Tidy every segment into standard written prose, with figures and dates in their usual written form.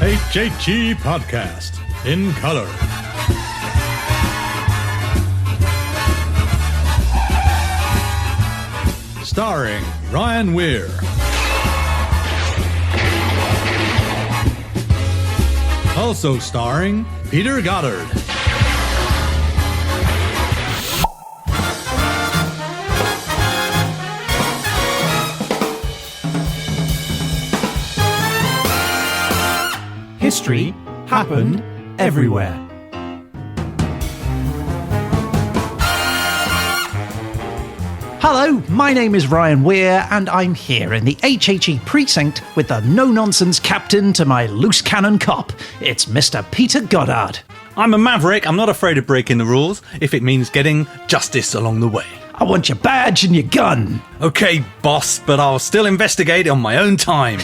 HHG Podcast in color. Starring Ryan Weir. Also starring Peter Goddard. History happened everywhere. Hello, my name is Ryan Weir, and I'm here in the HHE precinct with the no-nonsense captain to my loose cannon cop. It's Mr. Peter Goddard. I'm a maverick. I'm not afraid of breaking the rules if it means getting justice along the way. I want your badge and your gun. Okay, boss, but I'll still investigate on my own time.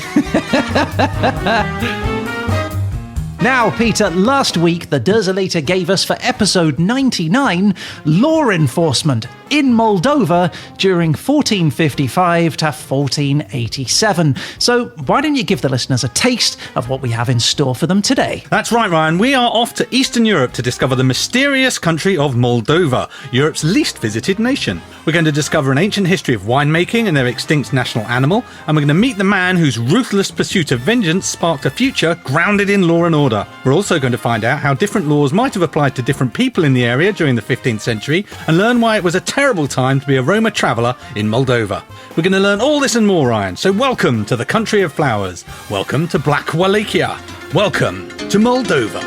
Now, Peter, last week the Derzolator gave us for episode 99 law enforcement in Moldova during 1455 to 1487. So why don't you give the listeners a taste of what we have in store for them today? That's right, Ryan. We are off to Eastern Europe to discover the mysterious country of Moldova, Europe's least visited nation. We're going to discover an ancient history of winemaking and their extinct national animal, and we're going to meet the man whose ruthless pursuit of vengeance sparked a future grounded in law and order. We're also going to find out how different laws might have applied to different people in the area during the 15th century and learn why it was a terrible time to be a Roma traveller in Moldova. We're going to learn all this and more, Ryan. So welcome to the country of flowers. Welcome to Black Wallachia. Welcome to Moldova.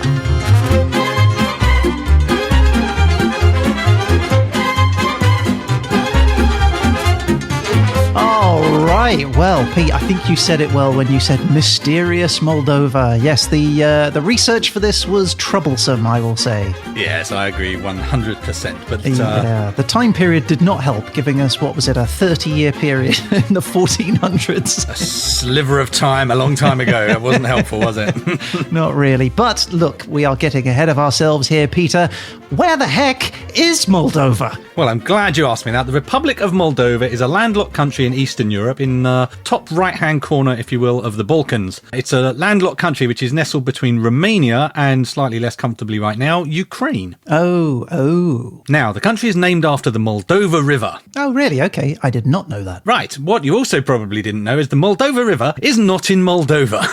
All right. Well, Pete, I think you said it well when you said mysterious Moldova. Yes, the research for this was troublesome, I will say. Yes, I agree 100%. But the time period did not help, giving us, what was it, a 30-year period in the 1400s. A sliver of time a long time ago. It wasn't helpful, was it? Not really. But look, we are getting ahead of ourselves here, Peter. Where the heck is Moldova? Well, I'm glad you asked me that. The Republic of Moldova is a landlocked country in Eastern Europe, in the top right-hand corner, if you will, of the Balkans. It's a landlocked country which is nestled between Romania and, slightly less comfortably right now, Ukraine. Oh. Now, the country is named after the Moldova River. Oh, really? Okay, I did not know that. Right. What you also probably didn't know is the Moldova River is not in Moldova.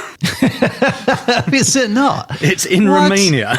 Is it not? It's in Romania.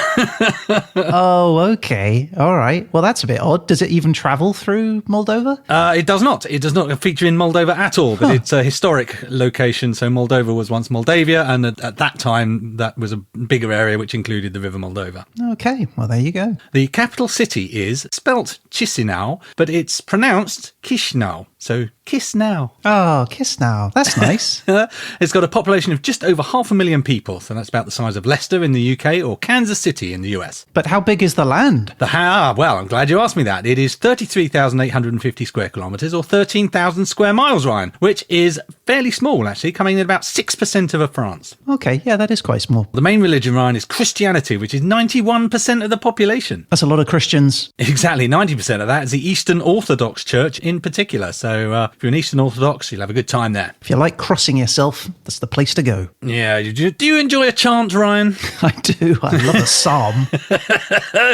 Oh, okay. All right. Well, that's a bit odd. Does it even travel through Moldova? It does not. It does not feature in Moldova at all, but it's a historic location. So Moldova was once Moldavia, and at that time, that was a bigger area which included the River Moldova. Okay. Well, there you go. The capital city is spelt Chisinau, but it's pronounced Chisinau. So kiss now. Oh, kiss now. That's nice. It's got a population of just over 500,000 people. So that's about the size of Leicester in the UK or Kansas City in the US. But how big is the land? Well, I'm glad you asked me that. It is 33,850 square kilometres or 13,000 square miles, Ryan, which is fairly small, actually, coming in about 6% of France. Okay, yeah, that is quite small. The main religion, Ryan, is Christianity, which is 91% of the population. That's a lot of Christians. Exactly, 90% of that is the Eastern Orthodox Church in particular. So if you're an Eastern Orthodox, you'll have a good time there. If you like crossing yourself, that's the place to go. Yeah. Do you enjoy a chant, Ryan? I do. I love a psalm.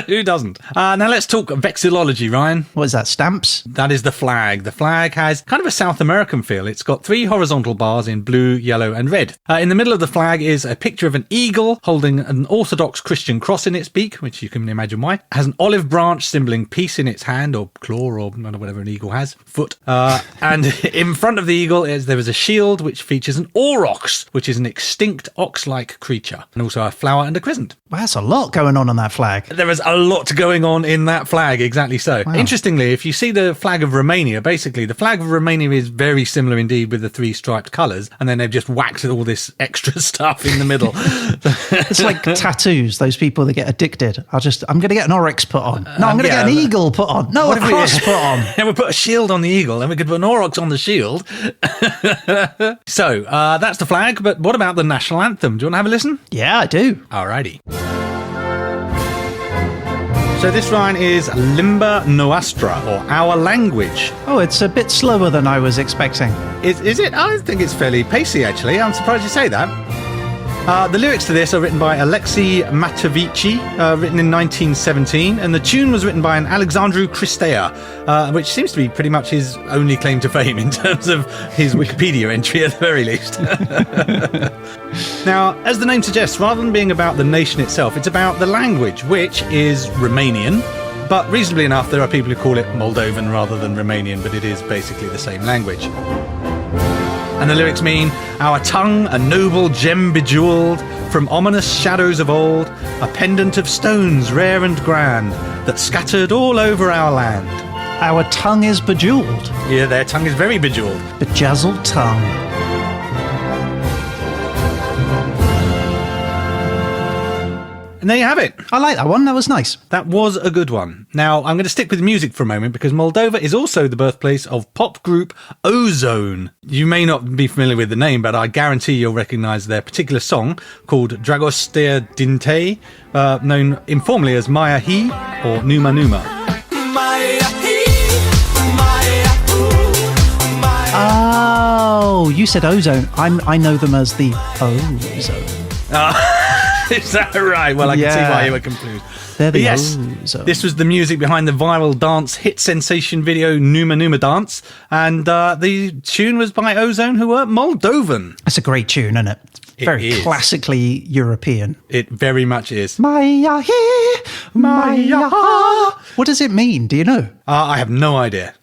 Who doesn't? Now let's talk vexillology, Ryan. What is that, stamps? That is the flag. The flag has kind of a South American feel. It's got 3 horizontal bars in blue, yellow and red. In the middle of the flag is a picture of an eagle holding an Orthodox Christian cross in its beak, which you can imagine why. It has an olive branch symboling peace in its hand or claw or whatever an eagle has, foot. And in front of the eagle there is a shield which features an aurochs, which is an extinct ox-like creature, and also a flower and a crescent. Well, that's a lot going on that flag. There is a lot going on in that flag, exactly so. Wow. Interestingly, if you see the flag of Romania, basically the flag of Romania is very similar indeed with the 3 striped colours, and then they've just whacked all this extra stuff in the middle. It's like tattoos, those people that get addicted. I'm going to get an oryx put on. No, I'm going to get an eagle put on. No, a cross put on. And we'll put a shield on the eagle, and we could put an aurochs on the shield. So, that's the flag, but what about the national anthem? Do you want to have a listen? Yeah, I do. Alrighty. So this, Ryan, is Limba Noastra, or Our Language. Oh, it's a bit slower than I was expecting. Is it? I think it's fairly pacey, actually. I'm surprised you say that. The lyrics to this are written by Alexei Matovici, written in 1917, and the tune was written by an Alexandru Cristea, which seems to be pretty much his only claim to fame in terms of his Wikipedia entry at the very least. Now, as the name suggests, rather than being about the nation itself, it's about the language, which is Romanian. But reasonably enough, there are people who call it Moldovan rather than Romanian, but it is basically the same language. And the lyrics mean, our tongue a noble gem bejewelled, from ominous shadows of old, a pendant of stones rare and grand, that scattered all over our land. Our tongue is bejewelled. Yeah, their tongue is very bejewelled. Bejazzled tongue. And there you have it. I like that one. That was nice. That was a good one. Now, I'm going to stick with music for a moment because Moldova is also the birthplace of pop group Ozone. You may not be familiar with the name, but I guarantee you'll recognise their particular song called Dragostea Dinte, known informally as Maya He or Numa Numa. Oh, you said Ozone. I know them as the Ozone. Is that right? Well, I can see why you were confused. They're the Ozone. This was the music behind the viral dance hit sensation video Numa Numa Dance, and the tune was by Ozone, who were Moldovan. That's a great tune, isn't it? Very classically European. It very much is. Maya he, Maya. What does it mean? Do you know? I have no idea.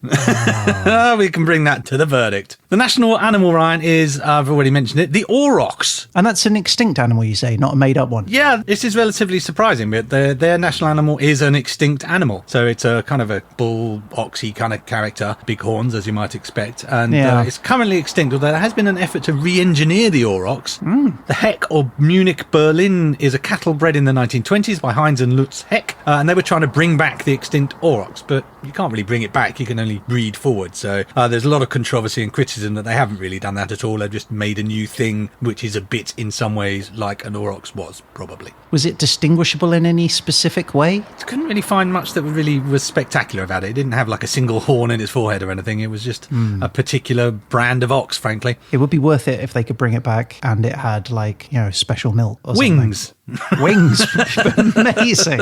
We can bring that to the verdict. The national animal, Ryan, is, I've already mentioned it, the aurochs. And that's an extinct animal, you say, not a made-up one? Yeah, this is relatively surprising, but their national animal is an extinct animal. So it's a kind of a bull, oxy kind of character, big horns, as you might expect. And it's currently extinct, although there has been an effort to re-engineer the aurochs. The Heck, or Munich Berlin, is a cattle bred in the 1920s by Heinz and Lutz Heck, and they were trying to bring back the extinct aurochs, but you can't really bring it back, you can only breed forward. So there's a lot of controversy and criticism that they haven't really done that at all. They've just made a new thing, which is a bit, in some ways, like an aurochs was, probably. Was it distinguishable in any specific way? I couldn't really find much that really was spectacular about it. It didn't have like a single horn in its forehead or anything. It was just a particular brand of ox, frankly. It would be worth it if they could bring it back and it had, like, you know, special milk or wings. Something. Wings. Amazing.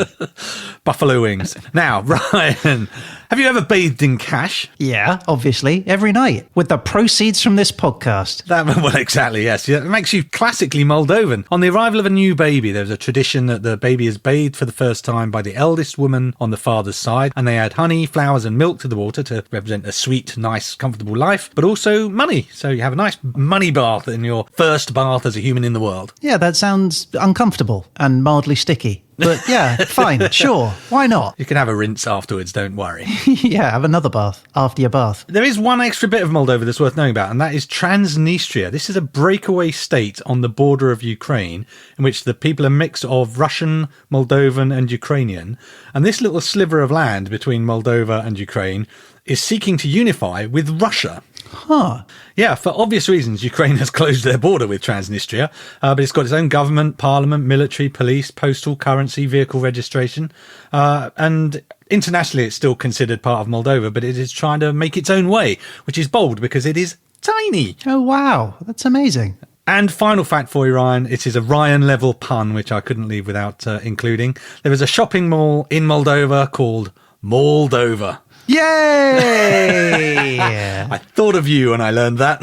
Buffalo wings. Now, Ryan, have you ever bathed in cash? Yeah, obviously. Every night. With the proceeds from this podcast. Well, exactly, yes. It makes you classically Moldovan. On the arrival of a new baby, there's a tradition that the baby is bathed for the first time by the eldest woman on the father's side, and they add honey, flowers and milk to the water to represent a sweet, nice, comfortable life, but also money. So you have a nice money bath in your first bath as a human in the world. Yeah, that sounds uncomfortable and mildly sticky. But yeah, fine, sure. Why not? You can have a rinse afterwards, don't worry. Yeah, have another bath after your bath. There is one extra bit of Moldova that's worth knowing about, and that is Transnistria. This is a breakaway state on the border of Ukraine, in which the people are a mix of Russian, Moldovan and Ukrainian. And this little sliver of land between Moldova and Ukraine is seeking to unify with Russia. Huh. Yeah, for obvious reasons, Ukraine has closed their border with Transnistria, but it's got its own government, parliament, military, police, postal, currency, vehicle registration, and internationally it's still considered part of Moldova, but it is trying to make its own way, which is bold because it is tiny. Oh, wow. That's amazing. And final fact for you, Ryan, it is a Ryan-level pun, which I couldn't leave without including. There is a shopping mall in Moldova called Moldova. Yay! I thought of you when I learned that.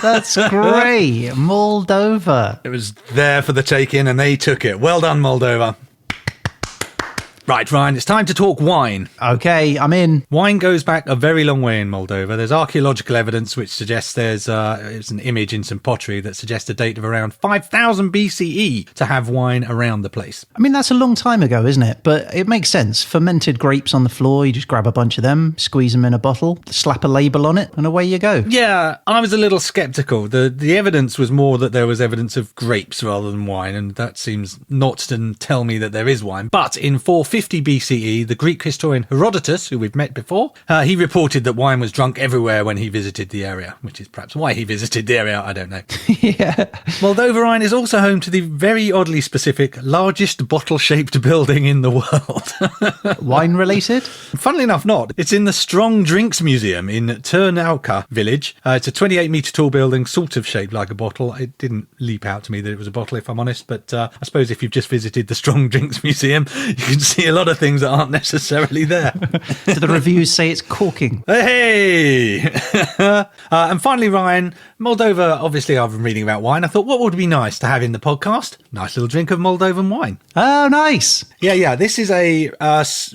That's great. Moldova. It was there for the take-in and they took it. Well done, Moldova. Right, Ryan, it's time to talk wine. Okay, I'm in. Wine goes back a very long way in Moldova. There's archaeological evidence which suggests there's it's an image in some pottery that suggests a date of around 5000 BCE to have wine around the place. I mean, that's a long time ago, isn't it? But it makes sense. Fermented grapes on the floor, you just grab a bunch of them, squeeze them in a bottle, slap a label on it, and away you go. Yeah, I was a little sceptical. The evidence was more that there was evidence of grapes rather than wine, and that seems not to tell me that there is wine. But in 450 450 BCE, the Greek historian Herodotus, who we've met before, he reported that wine was drunk everywhere when he visited the area, which is perhaps why he visited the area, I don't know. Yeah. Moldova Wine is also home to the very oddly specific largest bottle-shaped building in the world. Wine related? Funnily enough, not. It's in the Strong Drinks Museum in Ternauka village. It's a 28-metre tall building, sort of shaped like a bottle. It didn't leap out to me that it was a bottle, if I'm honest, but I suppose if you've just visited the Strong Drinks Museum, you can see a lot of things that aren't necessarily there. Do the reviews say it's corking? Hey! And finally, Ryan, Moldova, obviously I've been reading about wine. I thought, what would be nice to have in the podcast? Nice little drink of Moldovan wine. Oh, nice. Yeah. This is a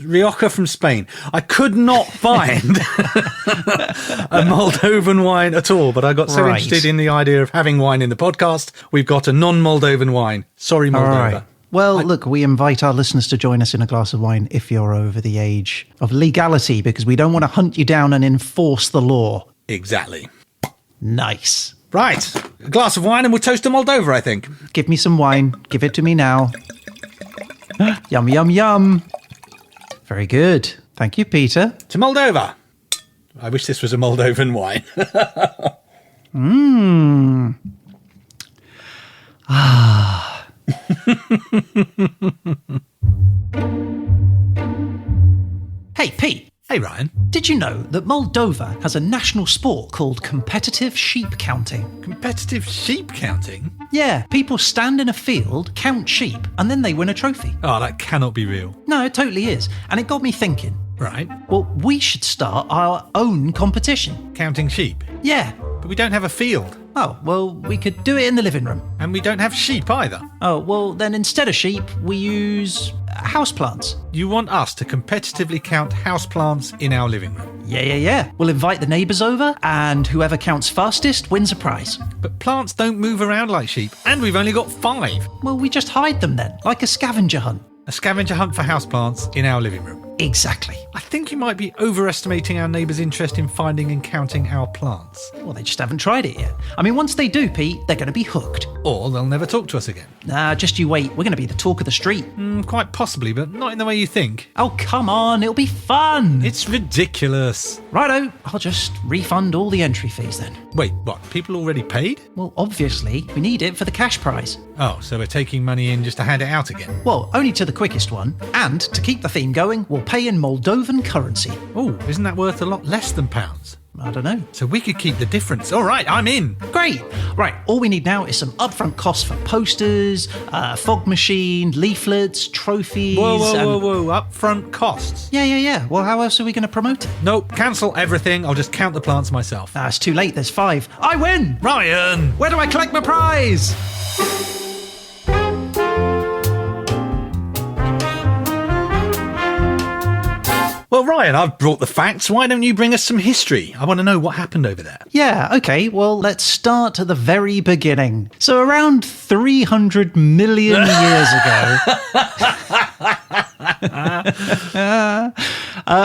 Rioja from Spain. I could not find a Moldovan wine at all, but I got so interested in the idea of having wine in the podcast. We've got a non-Moldovan wine. Sorry, Moldova. All right. Well, look, we invite our listeners to join us in a glass of wine if you're over the age of legality, because we don't want to hunt you down and enforce the law. Exactly. Nice. Right. A glass of wine and we'll toast to Moldova, I think. Give me some wine. Give it to me now. Yum, yum, yum. Very good. Thank you, Peter. To Moldova. I wish this was a Moldovan wine. Hey, Pete. Hey, Ryan. Did you know that Moldova has a national sport called competitive sheep counting? Competitive sheep counting? Yeah, people stand in a field, count sheep, and then they win a trophy. Oh, that cannot be real. No, it totally is. And it got me thinking. Right. Well, we should start our own competition. Counting sheep? Yeah. But we don't have a field. Oh, well, we could do it in the living room. And we don't have sheep either. Oh, well, then instead of sheep, we use houseplants. You want us to competitively count houseplants in our living room? Yeah. We'll invite the neighbours over, and whoever counts fastest wins a prize. But plants don't move around like sheep, and we've only got 5. Well, we just hide them then, like a scavenger hunt. A scavenger hunt for houseplants in our living room. Exactly. I think you might be overestimating our neighbours' interest in finding and counting our plants. Well, they just haven't tried it yet. I mean, once they do, Pete, they're going to be hooked. Or they'll never talk to us again. Nah, just you wait. We're going to be the talk of the street. Quite possibly, but not in the way you think. Oh, come on. It'll be fun. It's ridiculous. Righto. I'll just refund all the entry fees then. Wait, what? People already paid? Well, obviously, we need it for the cash prize. Oh, so we're taking money in just to hand it out again? Well, only to the quickest one. And to keep the theme going, we'll pay in Moldovan currency. Oh, isn't that worth a lot less than pounds? I don't know. So we could keep the difference. All right, I'm in. Great. Right, all we need now is some upfront costs for posters, fog machine, leaflets, trophies. Whoa. Upfront costs? Yeah. Well, how else are we going to promote it? Nope, cancel everything. I'll just count the plants myself. It's too late. There's 5. I win! Ryan! Where do I collect my prize? Well, Ryan, I've brought the facts. Why don't you bring us some history? I want to know what happened over there. Yeah, okay. Well, let's start at the very beginning. So around 300 million years ago...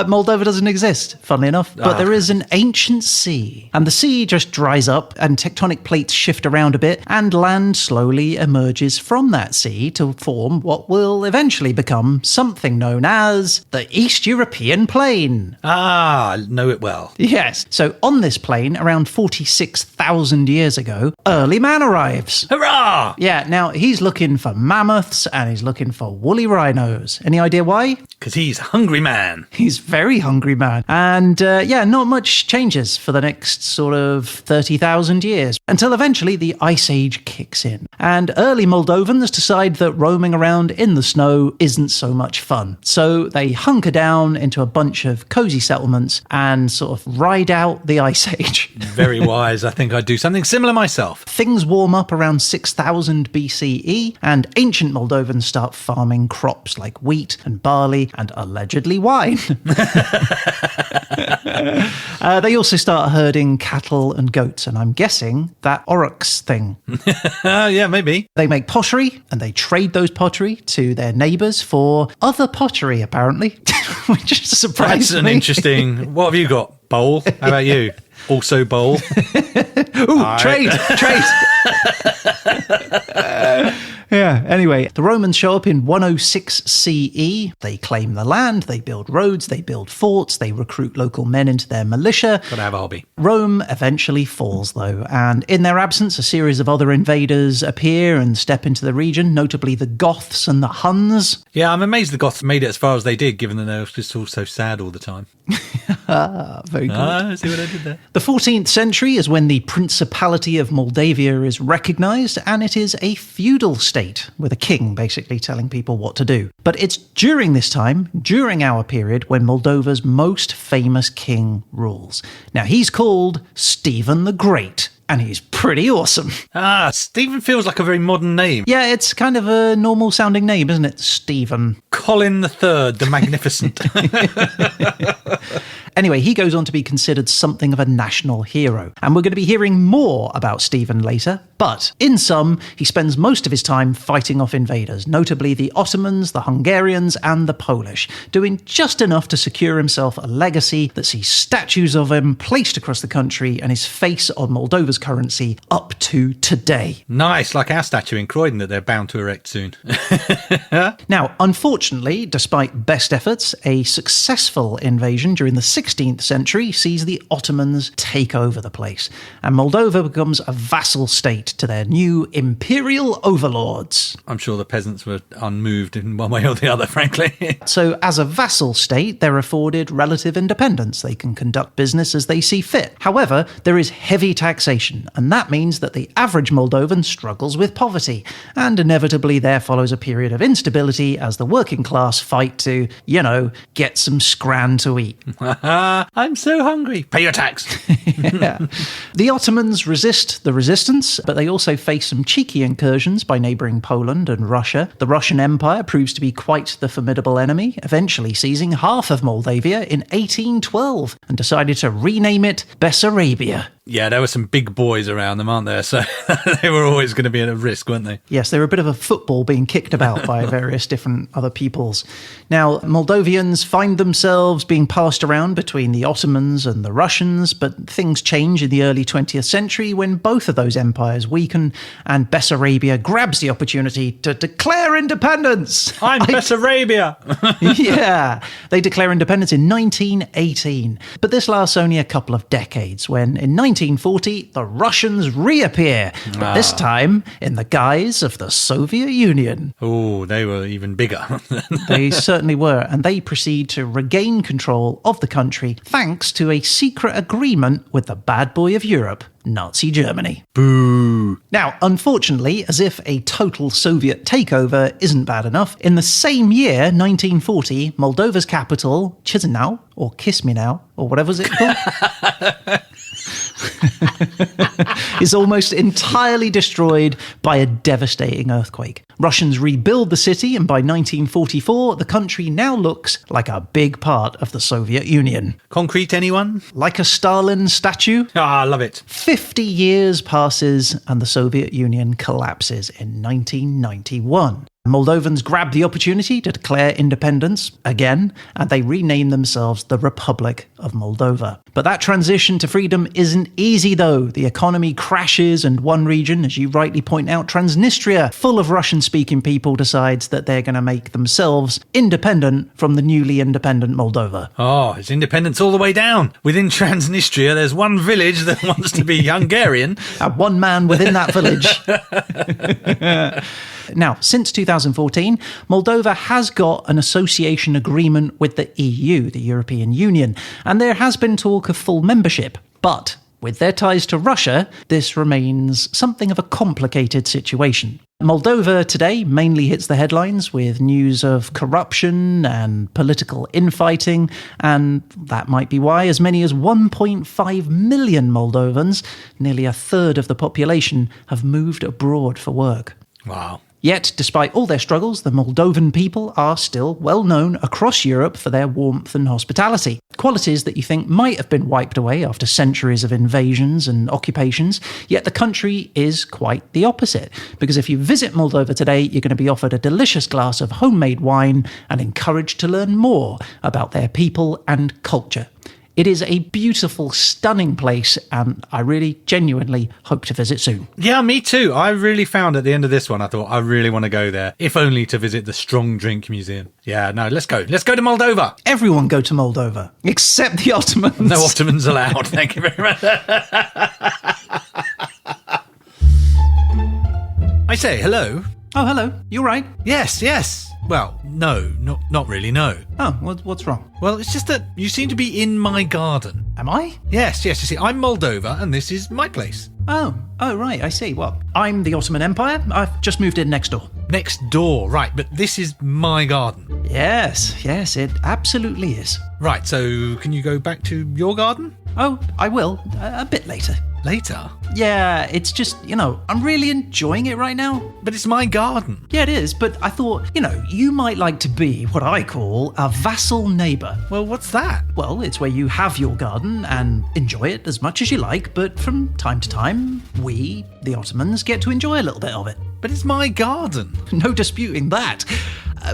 Moldova doesn't exist, funnily enough, but there is an ancient sea, and the sea just dries up and tectonic plates shift around a bit, and land slowly emerges from that sea to form what will eventually become something known as the East European Plain. Ah, know it well. Yes, so on this plain, around 46,000 years ago, early man arrives. Hurrah! Yeah, now he's looking for mammoths and he's looking for woolly rhinos. Any idea why? Because he's hungry man. He's very hungry man. And not much changes for the next sort of 30,000 years until eventually the Ice Age kicks in. And early Moldovans decide that roaming around in the snow isn't so much fun. So they hunker down into a bunch of cozy settlements and sort of ride out the Ice Age. Very wise. I think I'd do something similar myself. Things warm up around 6000 BCE and ancient Moldovans start farming crops like wheat and barley and allegedly wine. They also start herding cattle and goats, and I'm guessing that oryx thing. Yeah, maybe. They make pottery, and they trade those pottery to their neighbours for other pottery, apparently, which is a surprise. That's an interesting... What have you got? Bowl? How about you? Also bowl? Ooh, trade! Yeah, anyway, the Romans show up in 106 CE. They claim the land, they build roads, they build forts, they recruit local men into their militia. Gotta have a hobby. Rome eventually falls, though, and in their absence, a series of other invaders appear and step into the region, notably the Goths and the Huns. Yeah, I'm amazed the Goths made it as far as they did, given that they were just all so sad all the time. Very good. See what I did there? The 14th century is when the Principality of Moldavia is recognised, and it is a feudal state, with a king basically telling people what to do. But it's during this time, during our period, when Moldova's most famous king rules. Now, he's called Stephen the Great, and he's pretty awesome. Stephen feels like a very modern name. Yeah, it's kind of a normal-sounding name, isn't it? Stephen. Colin III, the Magnificent. Anyway, he goes on to be considered something of a national hero. And we're going to be hearing more about Stephen later. But in sum, he spends most of his time fighting off invaders, notably the Ottomans, the Hungarians, and the Polish, doing just enough to secure himself a legacy that sees statues of him placed across the country and his face on Moldova's currency up to today. Nice, like our statue in Croydon that they're bound to erect soon. Now, unfortunately, despite best efforts, a successful invasion during the 16th century sees the Ottomans take over the place, and Moldova becomes a vassal state to their new imperial overlords. I'm sure the peasants were unmoved in one way or the other, frankly. So, as a vassal state, they're afforded relative independence. They can conduct business as they see fit. However, there is heavy taxation, and that means that the average Moldovan struggles with poverty, and inevitably there follows a period of instability as the working class fight to, get some scran to eat. I'm so hungry. Pay your tax. Yeah. The Ottomans resist the resistance, but they also face some cheeky incursions by neighbouring Poland and Russia. The Russian Empire proves to be quite the formidable enemy, eventually seizing half of Moldavia in 1812 and decided to rename it Bessarabia. Yeah, there were some big boys around them, aren't there? So they were always going to be at a risk, weren't they? Yes, they were a bit of a football being kicked about by various different other peoples. Now, Moldovians find themselves being passed around between the Ottomans and the Russians, but things change in the early 20th century when both of those empires weaken and Bessarabia grabs the opportunity to declare independence. I'm Bessarabia! Yeah, they declare independence in 1918. But this lasts only a couple of decades when, in 1940, the Russians reappear, but this time in the guise of the Soviet Union. Oh, they were even bigger. They certainly were, and they proceed to regain control of the country thanks to a secret agreement with the bad boy of Europe, Nazi Germany. Boo. Now, unfortunately, as if a total Soviet takeover isn't bad enough, in the same year, 1940, Moldova's capital, Chisinau, or Kiss Me Now, or whatever's it called, is almost entirely destroyed by a devastating earthquake. Russians rebuild the city, and by 1944, the country now looks like a big part of the Soviet Union. Concrete, anyone? Like a Stalin statue? I love it. 50 years passes, and the Soviet Union collapses in 1991. Moldovans grab the opportunity to declare independence again, and they rename themselves the Republic of Moldova. But that transition to freedom isn't easy, though. The economy crashes, and one region, as you rightly point out, Transnistria, full of Russian-speaking people, decides that they're going to make themselves independent from the newly independent Moldova. Oh, it's independence all the way down. Within Transnistria, there's one village that wants to be Hungarian. And one man within that village. Now, since 2014, Moldova has got an association agreement with the EU, the European Union, and there has been talk of full membership. But with their ties to Russia, this remains something of a complicated situation. Moldova today mainly hits the headlines with news of corruption and political infighting, and that might be why as many as 1.5 million Moldovans, nearly a third of the population, have moved abroad for work. Wow. Yet, despite all their struggles, the Moldovan people are still well known across Europe for their warmth and hospitality. Qualities that you think might have been wiped away after centuries of invasions and occupations, yet the country is quite the opposite. Because if you visit Moldova today, you're going to be offered a delicious glass of homemade wine and encouraged to learn more about their people and culture. It is a beautiful, stunning place, and I really genuinely hope to visit soon. Yeah, me too. I really found at the end of this one, I thought, I really want to go there, if only to visit the Strong Drink Museum. Yeah, no, let's go. Let's go to Moldova. Everyone go to Moldova, except the Ottomans. No Ottomans allowed. Thank you very much. I say, hello. Oh, hello. You all right? Yes. Well, no, not really, no. Oh, what's wrong? Well, it's just that you seem to be in my garden. Am I? Yes, you see, I'm Moldova, and this is my place. Oh, right, I see. Well, I'm the Ottoman Empire. I've just moved in next door. Next door, right, but this is my garden. Yes, it absolutely is. Right, so can you go back to your garden? Oh, I will, a bit later. Later? Yeah, it's just, I'm really enjoying it right now. But it's my garden. Yeah, it is, but I thought, you might like to be what I call a vassal neighbour. Well, what's that? Well, it's where you have your garden and enjoy it as much as you like, but from time to time, we, the Ottomans, get to enjoy a little bit of it. But it's my garden. No disputing that.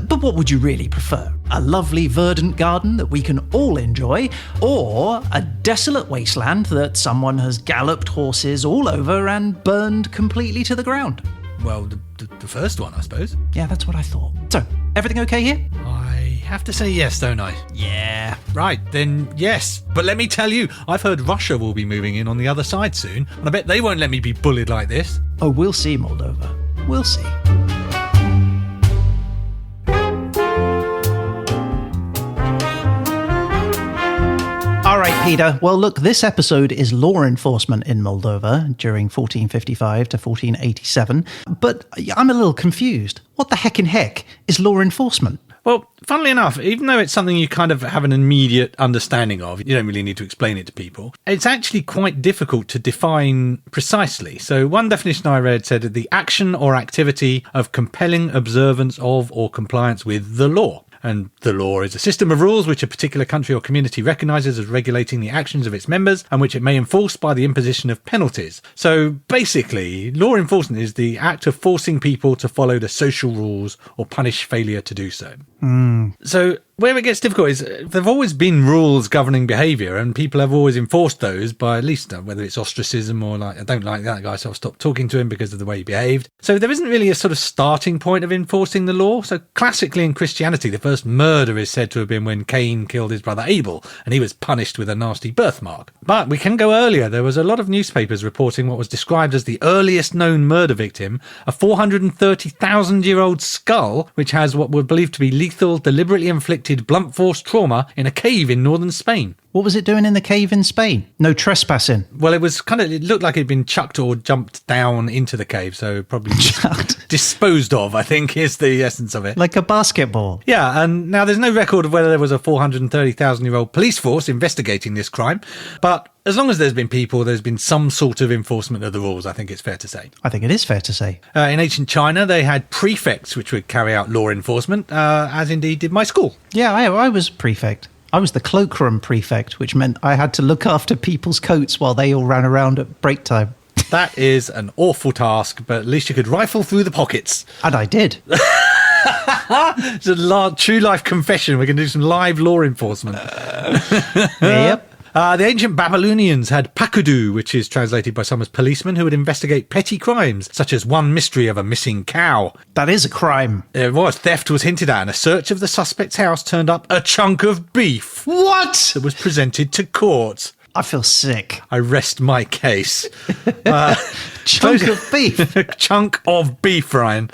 But what would you really prefer? A lovely verdant garden that we can all enjoy, or a desolate wasteland that someone has galloped horses all over and burned completely to the ground? Well, the first one, I suppose. Yeah, that's what I thought. So, everything okay here? I have to say yes, don't I? Yeah. Right, then yes. But let me tell you, I've heard Russia will be moving in on the other side soon, and I bet they won't let me be bullied like this. Oh, we'll see, Moldova. We'll see. All right, Peter. Well, look, this episode is law enforcement in Moldova during 1455 to 1487. But I'm a little confused. What the heck is law enforcement? Well, funnily enough, even though it's something you kind of have an immediate understanding of, you don't really need to explain it to people, it's actually quite difficult to define precisely. So one definition I read said the action or activity of compelling observance of or compliance with the law. And the law is a system of rules which a particular country or community recognises as regulating the actions of its members and which it may enforce by the imposition of penalties. So basically, law enforcement is the act of forcing people to follow the social rules or punish failure to do so. So where it gets difficult is there've always been rules governing behaviour and people have always enforced those by at least whether it's ostracism or like, I don't like that guy, so I'll stop talking to him because of the way he behaved. So there isn't really a sort of starting point of enforcing the law. So classically in Christianity, the first murder is said to have been when Cain killed his brother Abel and he was punished with a nasty birthmark. But we can go earlier. There was a lot of newspapers reporting what was described as the earliest known murder victim, a 430,000-year-old skull, which has what were believed to be lethal, deliberately inflicted blunt force trauma in a cave in northern Spain. What was it doing in the cave in Spain? No trespassing. Well, it looked like it'd been chucked or jumped down into the cave, so probably disposed of, I think, is the essence of it. Like a basketball. Yeah, and now there's no record of whether there was a 430,000-year-old police force investigating this crime, but as long as there's been people, there's been some sort of enforcement of the rules, I think it's fair to say. I think it is fair to say. In ancient China, they had prefects which would carry out law enforcement, as indeed did my school. Yeah, I was prefect. I was the cloakroom prefect, which meant I had to look after people's coats while they all ran around at break time. That is an awful task, but at least you could rifle through the pockets. And I did. It's a true life confession. We can do some live law enforcement. Yep. The ancient Babylonians had pakudu, which is translated by some as policemen, who would investigate petty crimes, such as one mystery of a missing cow. That is a crime. It was. Theft was hinted at, and a search of the suspect's house turned up a chunk of beef. What? That was presented to court. I feel sick. I rest my case. Chunk of beef. Chunk of beef, Ryan.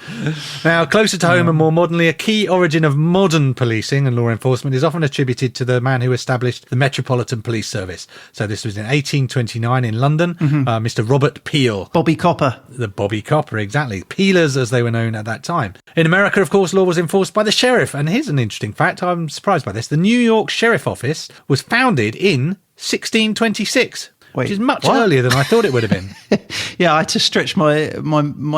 Now, closer to home and more modernly, a key origin of modern policing and law enforcement is often attributed to the man who established the Metropolitan Police Service. So this was in 1829 in London, Mr. Robert Peel. Bobby Copper. The Bobby Copper, exactly. Peelers, as they were known at that time. In America, of course, law was enforced by the sheriff. And here's an interesting fact. I'm surprised by this. The New York Sheriff Office was founded in 1626, which is much earlier than I thought it would have been. Yeah, I had to stretch my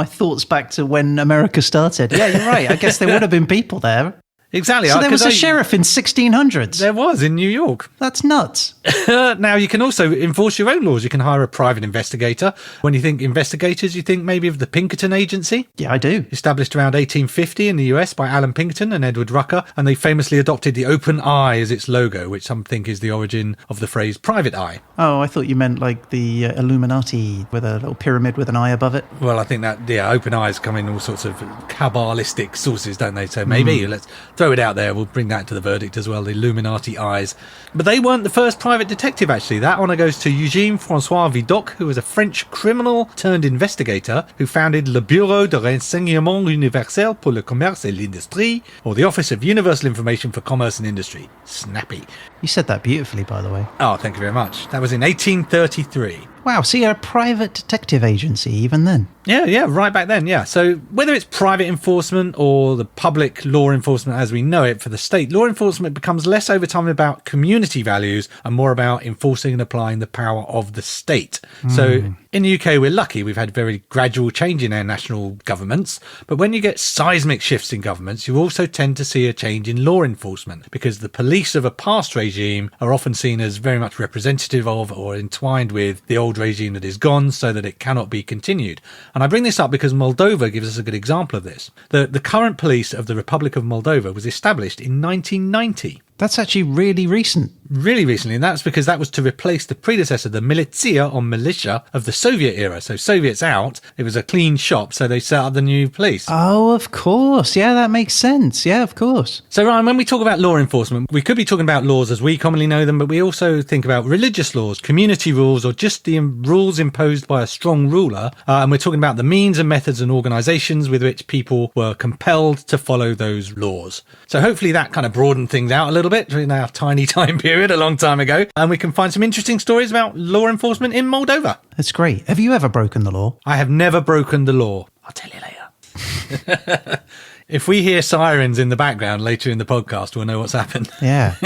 thoughts back to when America started. Yeah, you're right. I guess there would have been people there. Exactly. So there was a sheriff in 1600s. There was, in New York. That's nuts. Now, you can also enforce your own laws. You can hire a private investigator. When you think investigators, you think maybe of the Pinkerton Agency. Yeah, I do. Established around 1850 in the US by Alan Pinkerton and Edward Rucker, and they famously adopted the open eye as its logo, which some think is the origin of the phrase private eye. Oh, I thought you meant like the Illuminati with a little pyramid with an eye above it. Well, I think that, open eyes come in all sorts of Kabbalistic sources, don't they? So maybe, let's throw it out there. We'll bring that to the verdict as well, the Illuminati eyes. But they weren't the first private detective, actually. That honour goes to Eugène François Vidocq, who was a French criminal turned investigator who founded Le Bureau de Renseignement Universel pour le Commerce et l'Industrie, or the Office of Universal Information for Commerce and Industry. Snappy. You said that beautifully, by the way. Oh, thank you very much. That was in 1833. Wow, so you're a private detective agency even then? Yeah, right back then, yeah. So whether it's private enforcement or the public law enforcement as we know it for the state, law enforcement becomes less over time about community values and more about enforcing and applying the power of the state. So in the UK, we're lucky. We've had very gradual change in our national governments. But when you get seismic shifts in governments, you also tend to see a change in law enforcement because the police of a past regime are often seen as very much representative of or entwined with the old regime that is gone so that it cannot be continued. And I bring this up because Moldova gives us a good example of this. The current police of the Republic of Moldova was established in 1990. That's actually really recent. Really recently, and that's because that was to replace the predecessor, the militia or militia of the Soviet era. So Soviets out, it was a clean shop, so they set up the new police. Oh, of course. Yeah, that makes sense. Yeah, of course. So Ryan, when we talk about law enforcement, we could be talking about laws as we commonly know them, but we also think about religious laws, community rules, or just the rules imposed by a strong ruler. And we're talking about the means and methods and organisations with which people were compelled to follow those laws. So hopefully that kind of broadened things out a little bit in our tiny time period a long time ago, and we can find some interesting stories about law enforcement in Moldova. That's great. Have you ever broken the law? I have never broken the law. I'll tell you later. If we hear sirens in the background later in the podcast, we'll know what's happened. Yeah.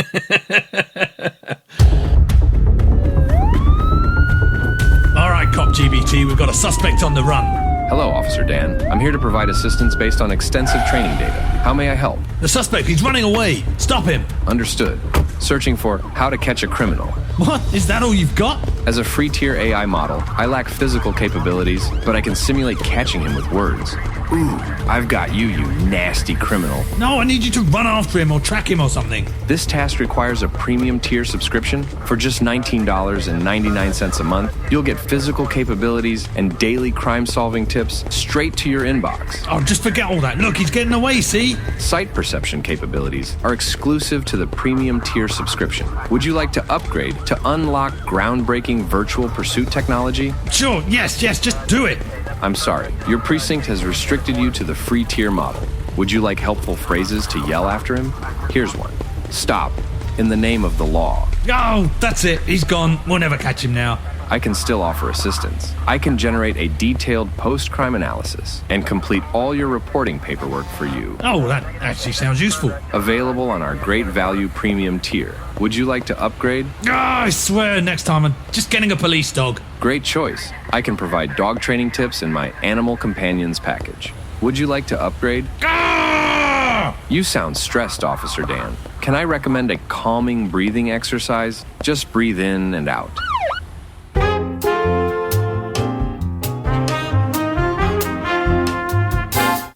All right, Cop GBT, we've got a suspect on the run. Hello, Officer Dan. I'm here to provide assistance based on extensive training data. How may I help? The suspect, he's running away. Stop him. Understood. Searching for how to catch a criminal. What? Is that all you've got? As a free-tier AI model, I lack physical capabilities, but I can simulate catching him with words. Ooh, I've got you, you nasty criminal. No, I need you to run after him or track him or something. This task requires a premium tier subscription. For just $19.99 a month, you'll get physical capabilities and daily crime-solving tips straight to your inbox. Oh, just forget all that. Look, he's getting away, see? Sight perception capabilities are exclusive to the premium tier subscription. Would you like to upgrade to unlock groundbreaking virtual pursuit technology? Sure, yes, just do it. I'm sorry, your precinct has restricted you to the free tier model. Would you like helpful phrases to yell after him? Here's one. Stop. In the name of the law. Oh, that's it. He's gone. We'll never catch him now. I can still offer assistance. I can generate a detailed post-crime analysis and complete all your reporting paperwork for you. Oh, that actually sounds useful. Available on our great value premium tier. Would you like to upgrade? Oh, I swear next time I'm just getting a police dog. Great choice. I can provide dog training tips in my Animal Companions package. Would you like to upgrade? Ah! You sound stressed, Officer Dan. Can I recommend a calming breathing exercise? Just breathe in and out.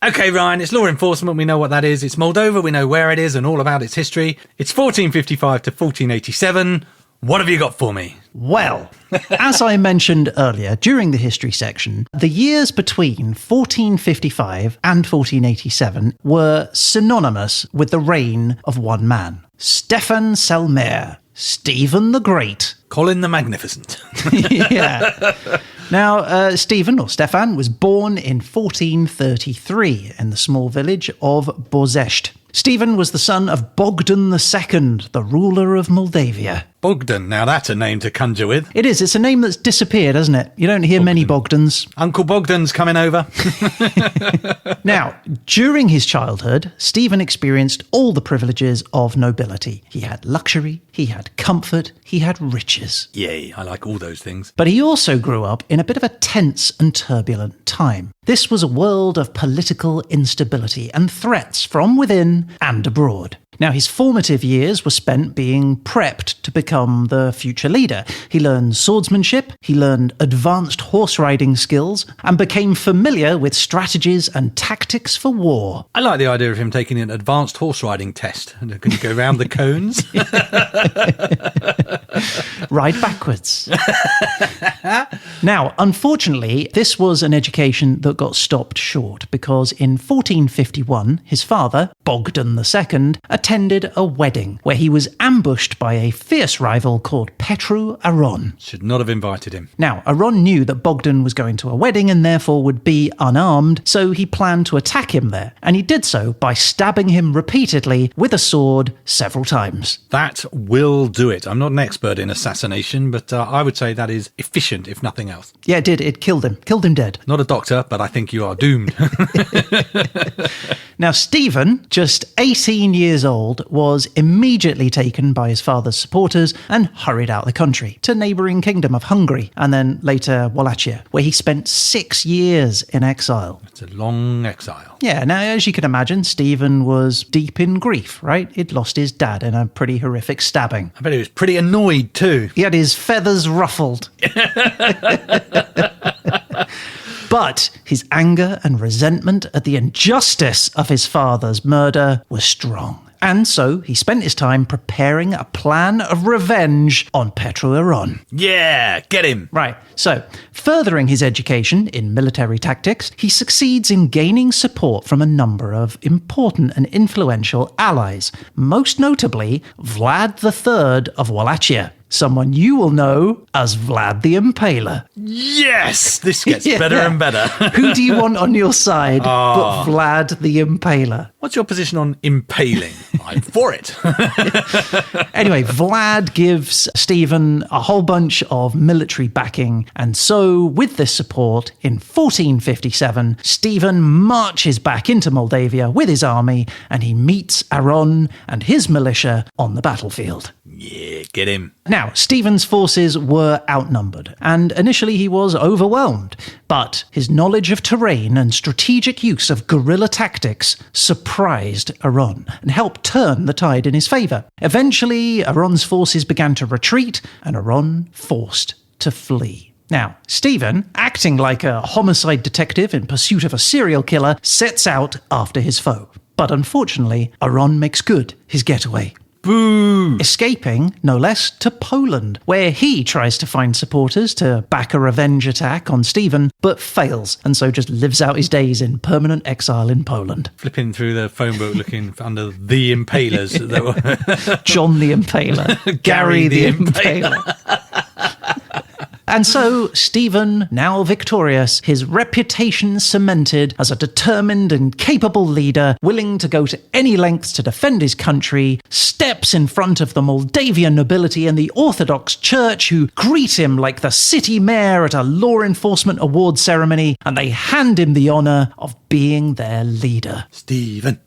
Okay, Ryan, it's law enforcement. We know what that is. It's Moldova. We know where it is and all about its history. It's 1455 to 1487. What have you got for me? Well, as I mentioned earlier, during the history section, the years between 1455 and 1487 were synonymous with the reign of one man, Stefan Selmer, Stephen the Great. Colin the Magnificent. Yeah. Now, Stephen, or Stefan, was born in 1433 in the small village of Bozești. Stephen was the son of Bogdan II, the ruler of Moldavia. Bogdan, now that's a name to conjure with. It is. It's a name that's disappeared, hasn't it? You don't hear many Bogdans. Uncle Bogdan's coming over. Now, during his childhood, Stephen experienced all the privileges of nobility. He had luxury, he had comfort, he had riches. Yay, I like all those things. But he also grew up in a bit of a tense and turbulent time. This was a world of political instability and threats from within and abroad. Now, his formative years were spent being prepped to become the future leader. He learned swordsmanship, he learned advanced horse riding skills, and became familiar with strategies and tactics for war. I like the idea of him taking an advanced horse riding test. Can you go around the cones? Ride backwards. Now, unfortunately, this was an education that got stopped short because in 1451, his father, Bogdan II, attended a wedding where he was ambushed by a fierce rival called Petru Aron. Should not have invited him. Now, Aron knew that Bogdan was going to a wedding and therefore would be unarmed, so he planned to attack him there. And he did so by stabbing him repeatedly with a sword several times. That will do it. I'm not an expert in assassination, but I would say that is efficient, if nothing else. Yeah, it did. It killed him. Killed him dead. Not a doctor, but I think you are doomed. Now, Stephen, just 18 years old, was immediately taken by his father's supporters and hurried out the country to neighbouring kingdom of Hungary and then later Wallachia, where he spent 6 years in exile. It's a long exile. Yeah, now, as you can imagine, Stephen was deep in grief, right? He'd lost his dad in a pretty horrific stabbing. I bet he was pretty annoyed too. He had his feathers ruffled. But his anger and resentment at the injustice of his father's murder was strong. And so he spent his time preparing a plan of revenge on Petru Aron. Yeah, get him. Right, so furthering his education in military tactics, he succeeds in gaining support from a number of important and influential allies, most notably Vlad III of Wallachia, someone you will know as Vlad the Impaler. Yes! This gets better and better. Who do you want on your side but Vlad the Impaler? What's your position on impaling? I'm for it. Anyway, Vlad gives Stephen a whole bunch of military backing, and so with this support, in 1457, Stephen marches back into Moldavia with his army, and he meets Aron and his militia on the battlefield. Yeah, get him. Now, Stephen's forces were outnumbered, and initially he was overwhelmed, but his knowledge of terrain and strategic use of guerrilla tactics surprised Aron and helped turn the tide in his favour. Eventually, Aron's forces began to retreat, and Aron forced to flee. Now, Stephen, acting like a homicide detective in pursuit of a serial killer, sets out after his foe. But unfortunately, Aron makes good his getaway. Boo! Escaping, no less, to Poland, where he tries to find supporters to back a revenge attack on Stephen, but fails, and so just lives out his days in permanent exile in Poland. Flipping through the phone book looking under the impalers. That were John the Impaler. Gary the Impaler. And so, Stephen, now victorious, his reputation cemented as a determined and capable leader, willing to go to any lengths to defend his country, steps in front of the Moldavian nobility and the Orthodox Church, who greet him like the city mayor at a law enforcement award ceremony, and they hand him the honour of being their leader. Stephen.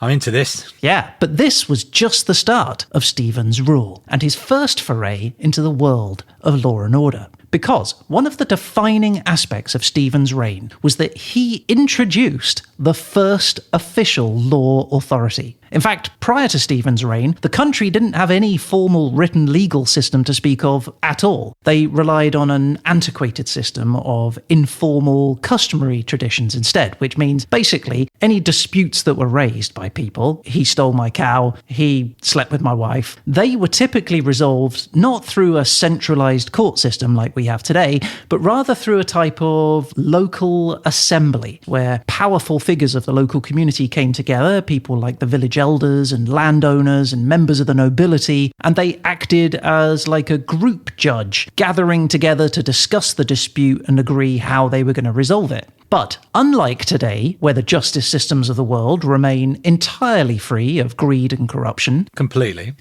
I'm into this. Yeah, but this was just the start of Stephen's rule and his first foray into the world of law and order. Because one of the defining aspects of Stephen's reign was that he introduced the first official law authority. In fact, prior to Stephen's reign, the country didn't have any formal written legal system to speak of at all. They relied on an antiquated system of informal, customary traditions instead, which means basically any disputes that were raised by people, he stole my cow, he slept with my wife, they were typically resolved not through a centralized court system like we have today, but rather through a type of local assembly where powerful figures of the local community came together, people like the village elders and landowners and members of the nobility, and they acted as like a group judge, gathering together to discuss the dispute and agree how they were going to resolve it. But unlike today, where the justice systems of the world remain entirely free of greed and corruption. Completely,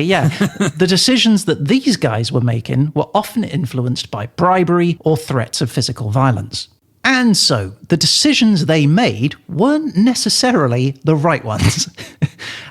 yeah. The decisions that these guys were making were often influenced by bribery or threats of physical violence. And so, the decisions they made weren't necessarily the right ones.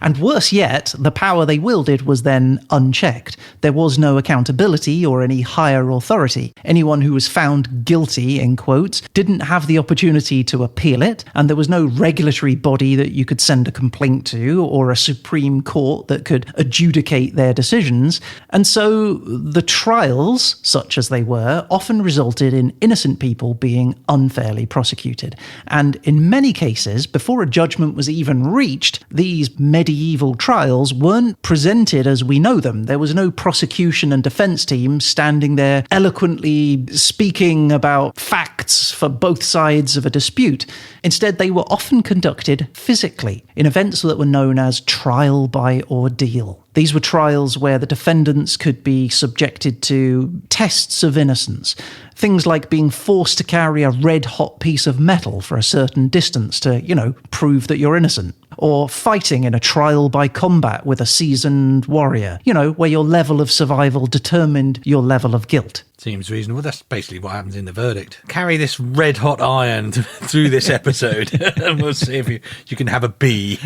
And worse yet, the power they wielded was then unchecked. There was no accountability or any higher authority. Anyone who was found guilty, in quotes, didn't have the opportunity to appeal it, and there was no regulatory body that you could send a complaint to, or a Supreme Court that could adjudicate their decisions. And so, the trials, such as they were, often resulted in innocent people being unfairly prosecuted. And in many cases, before a judgment was even reached, these medieval trials weren't presented as we know them. There was no prosecution and defense team standing there eloquently speaking about facts for both sides of a dispute. Instead, they were often conducted physically in events that were known as trial by ordeal. These were trials where the defendants could be subjected to tests of innocence. Things like being forced to carry a red-hot piece of metal for a certain distance to, prove that you're innocent. Or fighting in a trial by combat with a seasoned warrior, where your level of survival determined your level of guilt. Seems reasonable. That's basically what happens in the verdict. Carry this red-hot iron through this episode, and we'll see if you can have a B.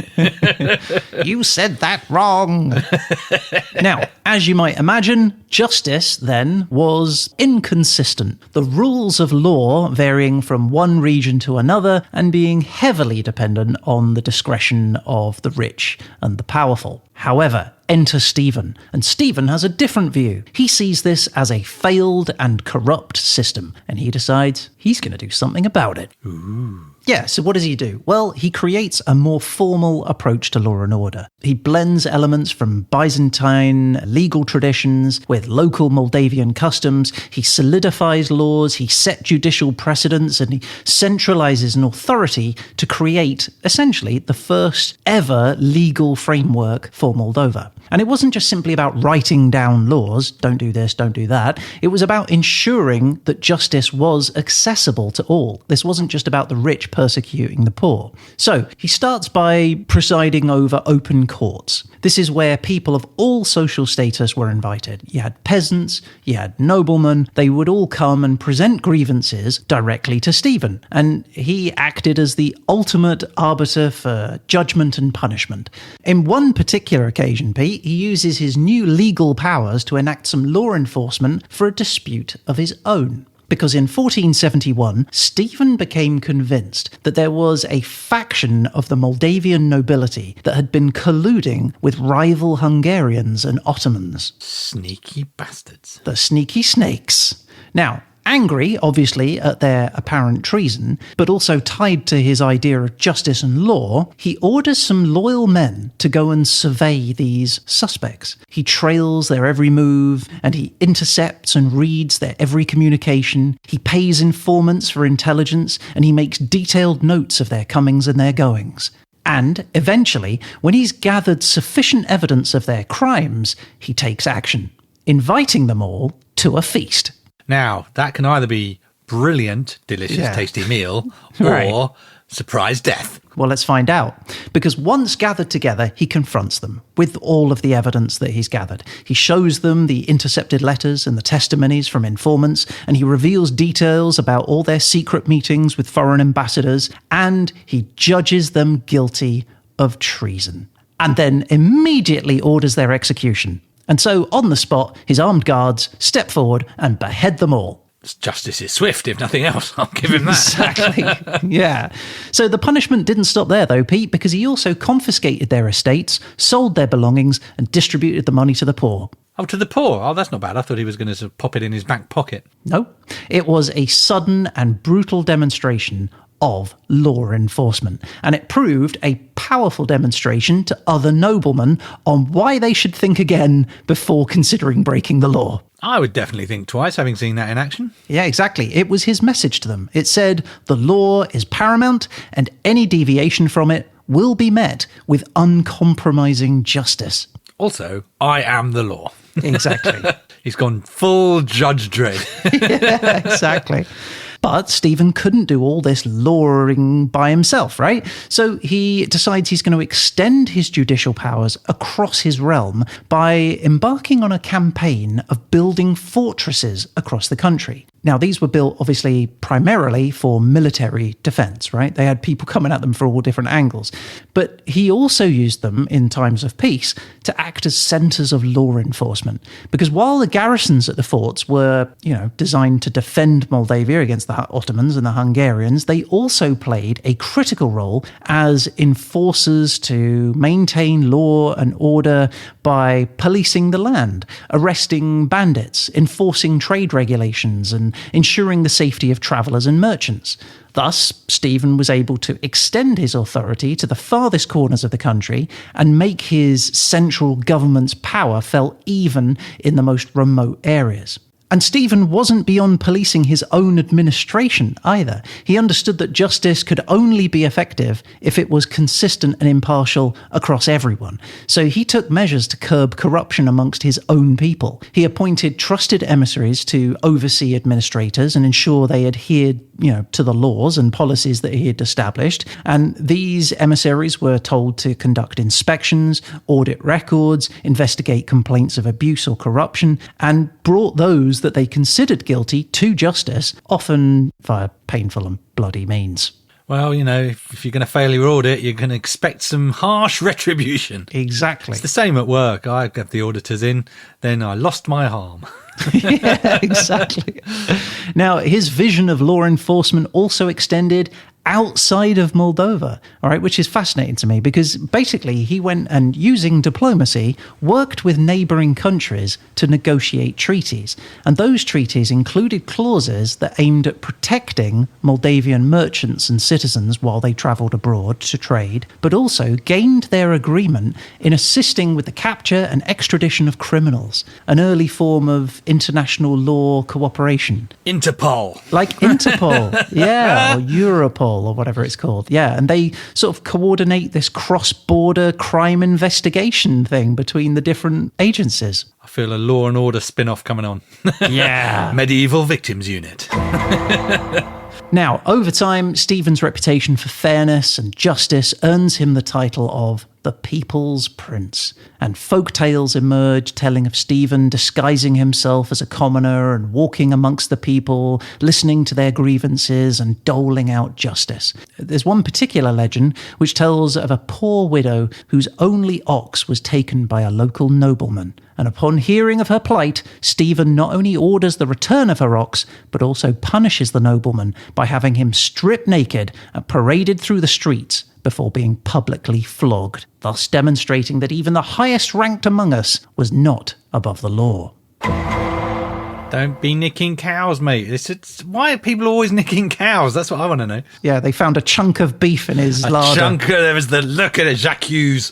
You said that wrong. Now, as you might imagine, justice, then, was inconsistent. The rules of law varying from one region to another and being heavily dependent on the discretion of the rich and the powerful. However, enter Stephen, and Stephen has a different view. He sees this as a failed and corrupt system, and he decides he's going to do something about it. Ooh. Yeah, so what does he do? Well, he creates a more formal approach to law and order. He blends elements from Byzantine legal traditions with local Moldavian customs. He solidifies laws, he sets judicial precedents, and he centralizes an authority to create, essentially, the first ever legal framework for Moldova. And it wasn't just simply about writing down laws, don't do this, don't do that. It was about ensuring that justice was accessible to all. This wasn't just about the rich persecuting the poor. So he starts by presiding over open courts. This is where people of all social status were invited. You had peasants, you had noblemen. They would all come and present grievances directly to Stephen. And he acted as the ultimate arbiter for judgment and punishment. In one particular occasion, Pete, he uses his new legal powers to enact some law enforcement for a dispute of his own. Because in 1471, Stephen became convinced that there was a faction of the Moldavian nobility that had been colluding with rival Hungarians and Ottomans. Sneaky bastards. The sneaky snakes. Now, angry, obviously, at their apparent treason, but also tied to his idea of justice and law, he orders some loyal men to go and survey these suspects. He trails their every move, and he intercepts and reads their every communication. He pays informants for intelligence, and he makes detailed notes of their comings and their goings. And, eventually, when he's gathered sufficient evidence of their crimes, he takes action, inviting them all to a feast. Now, that can either be brilliant, delicious, tasty meal, or surprise death. Well, let's find out. Because once gathered together, he confronts them with all of the evidence that he's gathered. He shows them the intercepted letters and the testimonies from informants, and he reveals details about all their secret meetings with foreign ambassadors, and he judges them guilty of treason, and then immediately orders their execution. And so, on the spot, his armed guards step forward and behead them all. Justice is swift, if nothing else. I'll give him that. Exactly. Yeah. So the punishment didn't stop there, though, Pete, because he also confiscated their estates, sold their belongings, and distributed the money to the poor. Oh, to the poor? Oh, that's not bad. I thought he was going to sort of pop it in his back pocket. No. It was a sudden and brutal demonstration of law enforcement, and it proved a powerful demonstration to other noblemen on why they should think again before considering breaking the law. I would definitely think twice, having seen that in action. Yeah, exactly. It was his message to them. It said, the law is paramount, and any deviation from it will be met with uncompromising justice. Also, I am the law. Exactly. He's gone full Judge Dredd. Yeah, exactly. But Stephen couldn't do all this lawing by himself, right? So he decides he's going to extend his judicial powers across his realm by embarking on a campaign of building fortresses across the country. Now, these were built, obviously, primarily for military defense, right? They had people coming at them for all different angles. But he also used them in times of peace to act as centers of law enforcement. Because while the garrisons at the forts were, designed to defend Moldavia against the Ottomans and the Hungarians, they also played a critical role as enforcers to maintain law and order by policing the land, arresting bandits, enforcing trade regulations, and ensuring the safety of travellers and merchants. Thus, Stephen was able to extend his authority to the farthest corners of the country and make his central government's power felt even in the most remote areas. And Stephen wasn't beyond policing his own administration either. He understood that justice could only be effective if it was consistent and impartial across everyone. So he took measures to curb corruption amongst his own people. He appointed trusted emissaries to oversee administrators and ensure they adhered, to the laws and policies that he had established. And these emissaries were told to conduct inspections, audit records, investigate complaints of abuse or corruption, and brought those that they considered guilty to justice, often via painful and bloody means. Well, if you're going to fail your audit, you're going to expect some harsh retribution. Exactly. It's the same at work. I got the auditors in, then I lost my arm. Yeah, exactly. Now, his vision of law enforcement also extended outside of Moldova, all right, which is fascinating to me because basically he went and, using diplomacy, worked with neighbouring countries to negotiate treaties. And those treaties included clauses that aimed at protecting Moldavian merchants and citizens while they travelled abroad to trade, but also gained their agreement in assisting with the capture and extradition of criminals, an early form of international law cooperation. Interpol. Like Interpol, yeah, or Europol, or whatever it's called. Yeah, and they sort of coordinate this cross-border crime investigation thing between the different agencies. I feel a Law and Order spin-off coming on. Yeah. Medieval Victims Unit. Now, over time, Stephen's reputation for fairness and justice earns him the title of the People's Prince, and folk tales emerge telling of Stephen disguising himself as a commoner and walking amongst the people, listening to their grievances and doling out justice. There's one particular legend which tells of a poor widow whose only ox was taken by a local nobleman, and upon hearing of her plight, Stephen not only orders the return of her ox, but also punishes the nobleman by having him stripped naked and paraded through the streets before being publicly flogged, thus demonstrating that even the highest ranked among us was not above the law. Don't be nicking cows, mate. Why are people always nicking cows? That's what I want to know. Yeah, they found a chunk of beef in his larder. There was the look at it, Jacques Hughes.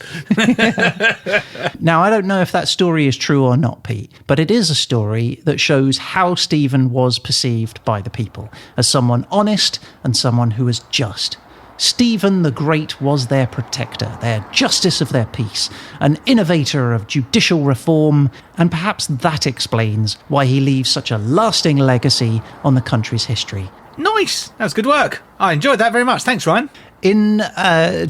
Now, I don't know if that story is true or not, Pete, but it is a story that shows how Stephen was perceived by the people, as someone honest and someone who was just. Stephen the Great was their protector, their justice of their peace, an innovator of judicial reform, and perhaps that explains why he leaves such a lasting legacy on the country's history. Nice! That was good work. I enjoyed that very much. Thanks, Ryan. In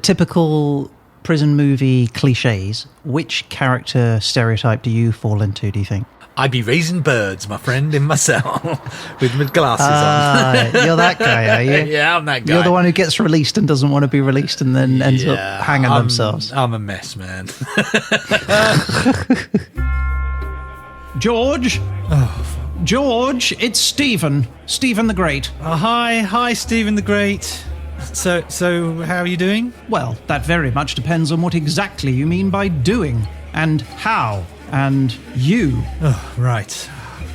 typical prison movie cliches, which character stereotype do you fall into, do you think? I'd be raising birds, my friend, in my cell with my glasses on. You're that guy, are you? Yeah, I'm that guy. You're the one who gets released and doesn't want to be released and then ends up hanging themselves. I'm a mess, man. George? George, it's Stephen. Stephen the Great. Hi, Stephen the Great. So how are you doing? Well, that very much depends on what exactly you mean by doing, and how, and you. Oh, right.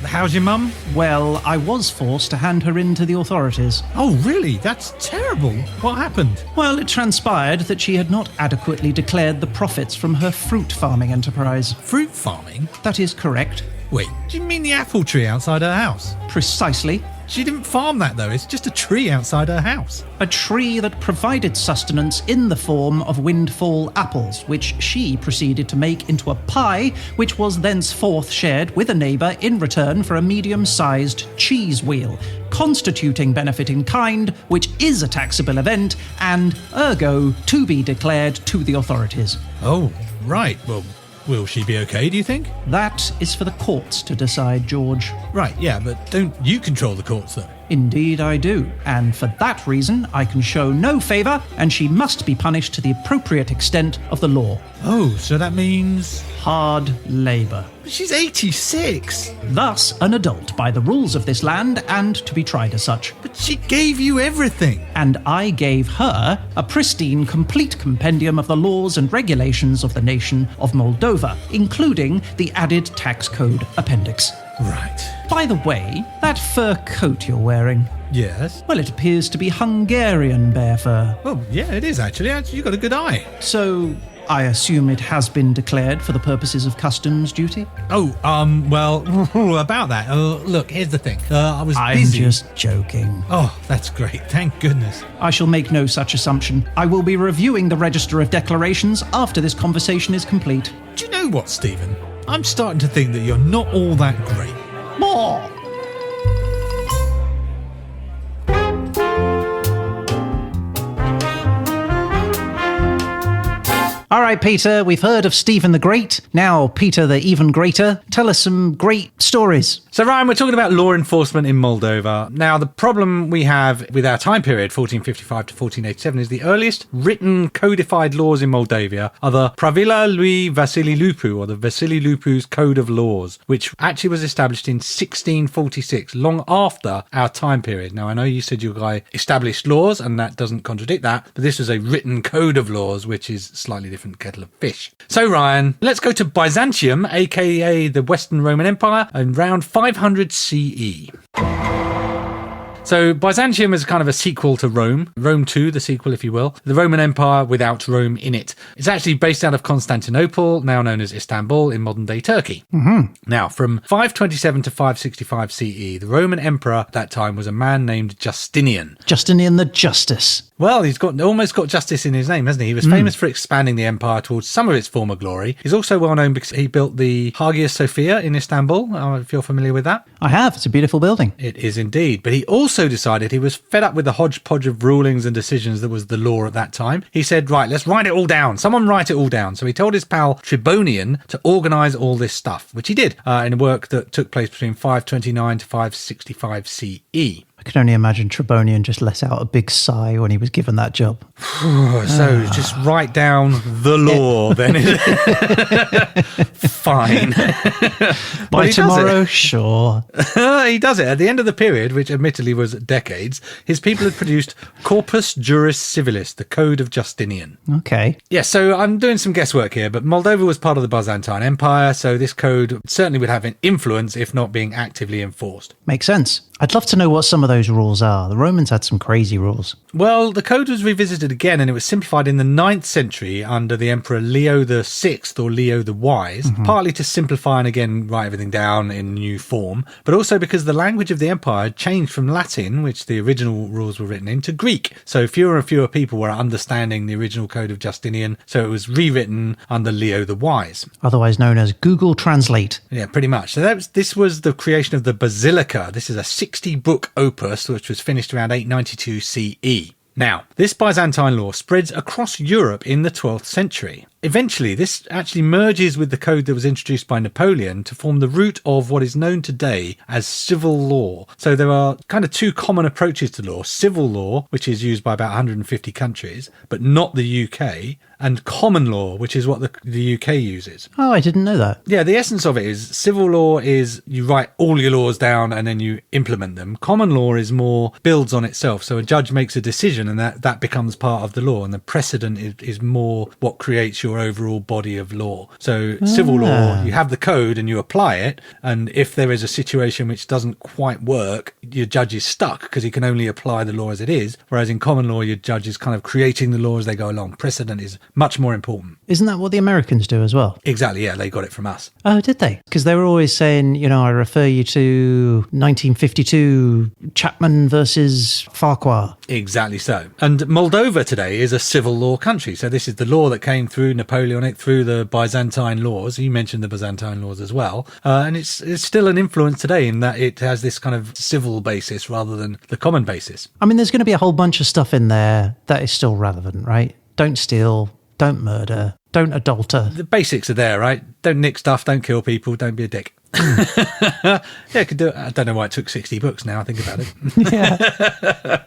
How's your mum? Well, I was forced to hand her in to the authorities. Oh, really? That's terrible. What happened? Well, it transpired that she had not adequately declared the profits from her fruit farming enterprise. Fruit farming? That is correct. Wait, do you mean the apple tree outside her house? Precisely. She didn't farm that, though. It's just a tree outside her house. A tree that provided sustenance in the form of windfall apples, which she proceeded to make into a pie, which was thenceforth shared with a neighbour in return for a medium-sized cheese wheel, constituting benefit in kind, which is a taxable event, and, ergo, to be declared to the authorities. Oh, right. Well, will she be okay, do you think? That is for the courts to decide, George. Right, yeah, but don't you control the courts, though? Indeed I do, and for that reason I can show no favour, and she must be punished to the appropriate extent of the law. Oh, so that means... Hard labour. But she's 86! Thus an adult by the rules of this land, and to be tried as such. But she gave you everything! And I gave her a pristine, complete compendium of the laws and regulations of the nation of Moldova, including the added tax code appendix. Right. By the way, that fur coat you're wearing, Yes? well, it appears to be Hungarian bear fur. Oh, yeah, it is, actually. You've got a good eye. So, I assume it has been declared for the purposes of customs duty? Oh, well, about that. Look, here's the thing. I was busy. I'm just joking. Oh, that's great. Thank goodness. I shall make no such assumption. I will be reviewing the Register of Declarations after this conversation is complete. Do you know what, Stephen? I'm starting to think that you're not all that great. More! All right, Peter, we've heard of Stephen the Great. Now, Peter the Even Greater, tell us some great stories. So, Ryan, we're talking about law enforcement in Moldova. Now, the problem we have with our time period, 1455 to 1487, is the earliest written codified laws in Moldavia are the Pravila lui Vasili Lupu, or the Vasili Lupu's Code of Laws, which actually was established in 1646, long after our time period. Now, I know you said your guy established laws, and that doesn't contradict that, but this was a written code of laws, which is slightly different kettle of fish. So, Ryan, let's go to Byzantium, aka the Western Roman Empire, around 500 CE. So Byzantium is kind of a sequel to Rome. Rome 2, the sequel, if you will. The Roman Empire without Rome in it. It's actually based out of Constantinople, now known as Istanbul, in modern-day Turkey. Mm-hmm. Now, from 527 to 565 CE, the Roman emperor at that time was a man named Justinian. Justinian the Justice. Well, he's almost got justice in his name, hasn't he? He was famous for expanding the empire towards some of its former glory. He's also well known because he built the Hagia Sophia in Istanbul, if you're familiar with that. I have. It's a beautiful building. It is indeed. But he also decided he was fed up with the hodgepodge of rulings and decisions that was the law at that time. He said, right, let's write it all down. Someone write it all down. So he told his pal Tribonian to organise all this stuff, which he did in a work that took place between 529 to 565 CE. I can only imagine Tribonian just let out a big sigh when he was given that job. So just write down the law, then. Fine. By tomorrow, sure. He does it. At the end of the period, which admittedly was decades, his people had produced Corpus Juris Civilis, the Code of Justinian. Okay. Yeah, so I'm doing some guesswork here, but Moldova was part of the Byzantine Empire, so this code certainly would have an influence, if not being actively enforced. Makes sense. I'd love to know what some of those rules are. The Romans had some crazy rules. Well, the code was revisited again, and it was simplified in the 9th century under the Emperor Leo VI, or Leo the Wise, partly to simplify and again write everything down in new form, but also because the language of the empire had changed from Latin, which the original rules were written in, to Greek. So fewer and fewer people were understanding the original code of Justinian, so it was rewritten under Leo the Wise. Otherwise known as Google Translate. Yeah, pretty much. So this was the creation of the Basilica. This is a 60-book opus, which was finished around 892 CE. Now, this Byzantine law spreads across Europe in the 12th century. Eventually, this actually merges with the code that was introduced by Napoleon to form the root of what is known today as civil law. So there are kind of two common approaches to law. Civil law, which is used by about 150 countries, but not the UK, and common law, which is what the UK uses. Oh, I didn't know that. Yeah, the essence of it is civil law is you write all your laws down and then you implement them. Common law is more builds on itself. So a judge makes a decision and that becomes part of the law, and the precedent is more what creates your your overall body of law. So civil law, you have the code and you apply it. And if there is a situation which doesn't quite work, your judge is stuck because he can only apply the law as it is. Whereas in common law, your judge is kind of creating the law as they go along. Precedent is much more important. Isn't that what the Americans do as well? Exactly, yeah, they got it from us. Oh, did they? Because they were always saying, I refer you to 1952 Chapman versus Farquhar. Exactly so. And Moldova today is a civil law country. So this is the law that came through Napoleonic, through the Byzantine laws. You mentioned the Byzantine laws as well. And it's still an influence today in that it has this kind of civil basis rather than the common basis. I mean, there's going to be a whole bunch of stuff in there that is still relevant, right? Don't steal, don't murder, don't adulter. The basics are there, right? Don't nick stuff, don't kill people, don't be a dick. Yeah, I could do it. I don't know why it took 60 books now, I think about it. Yeah.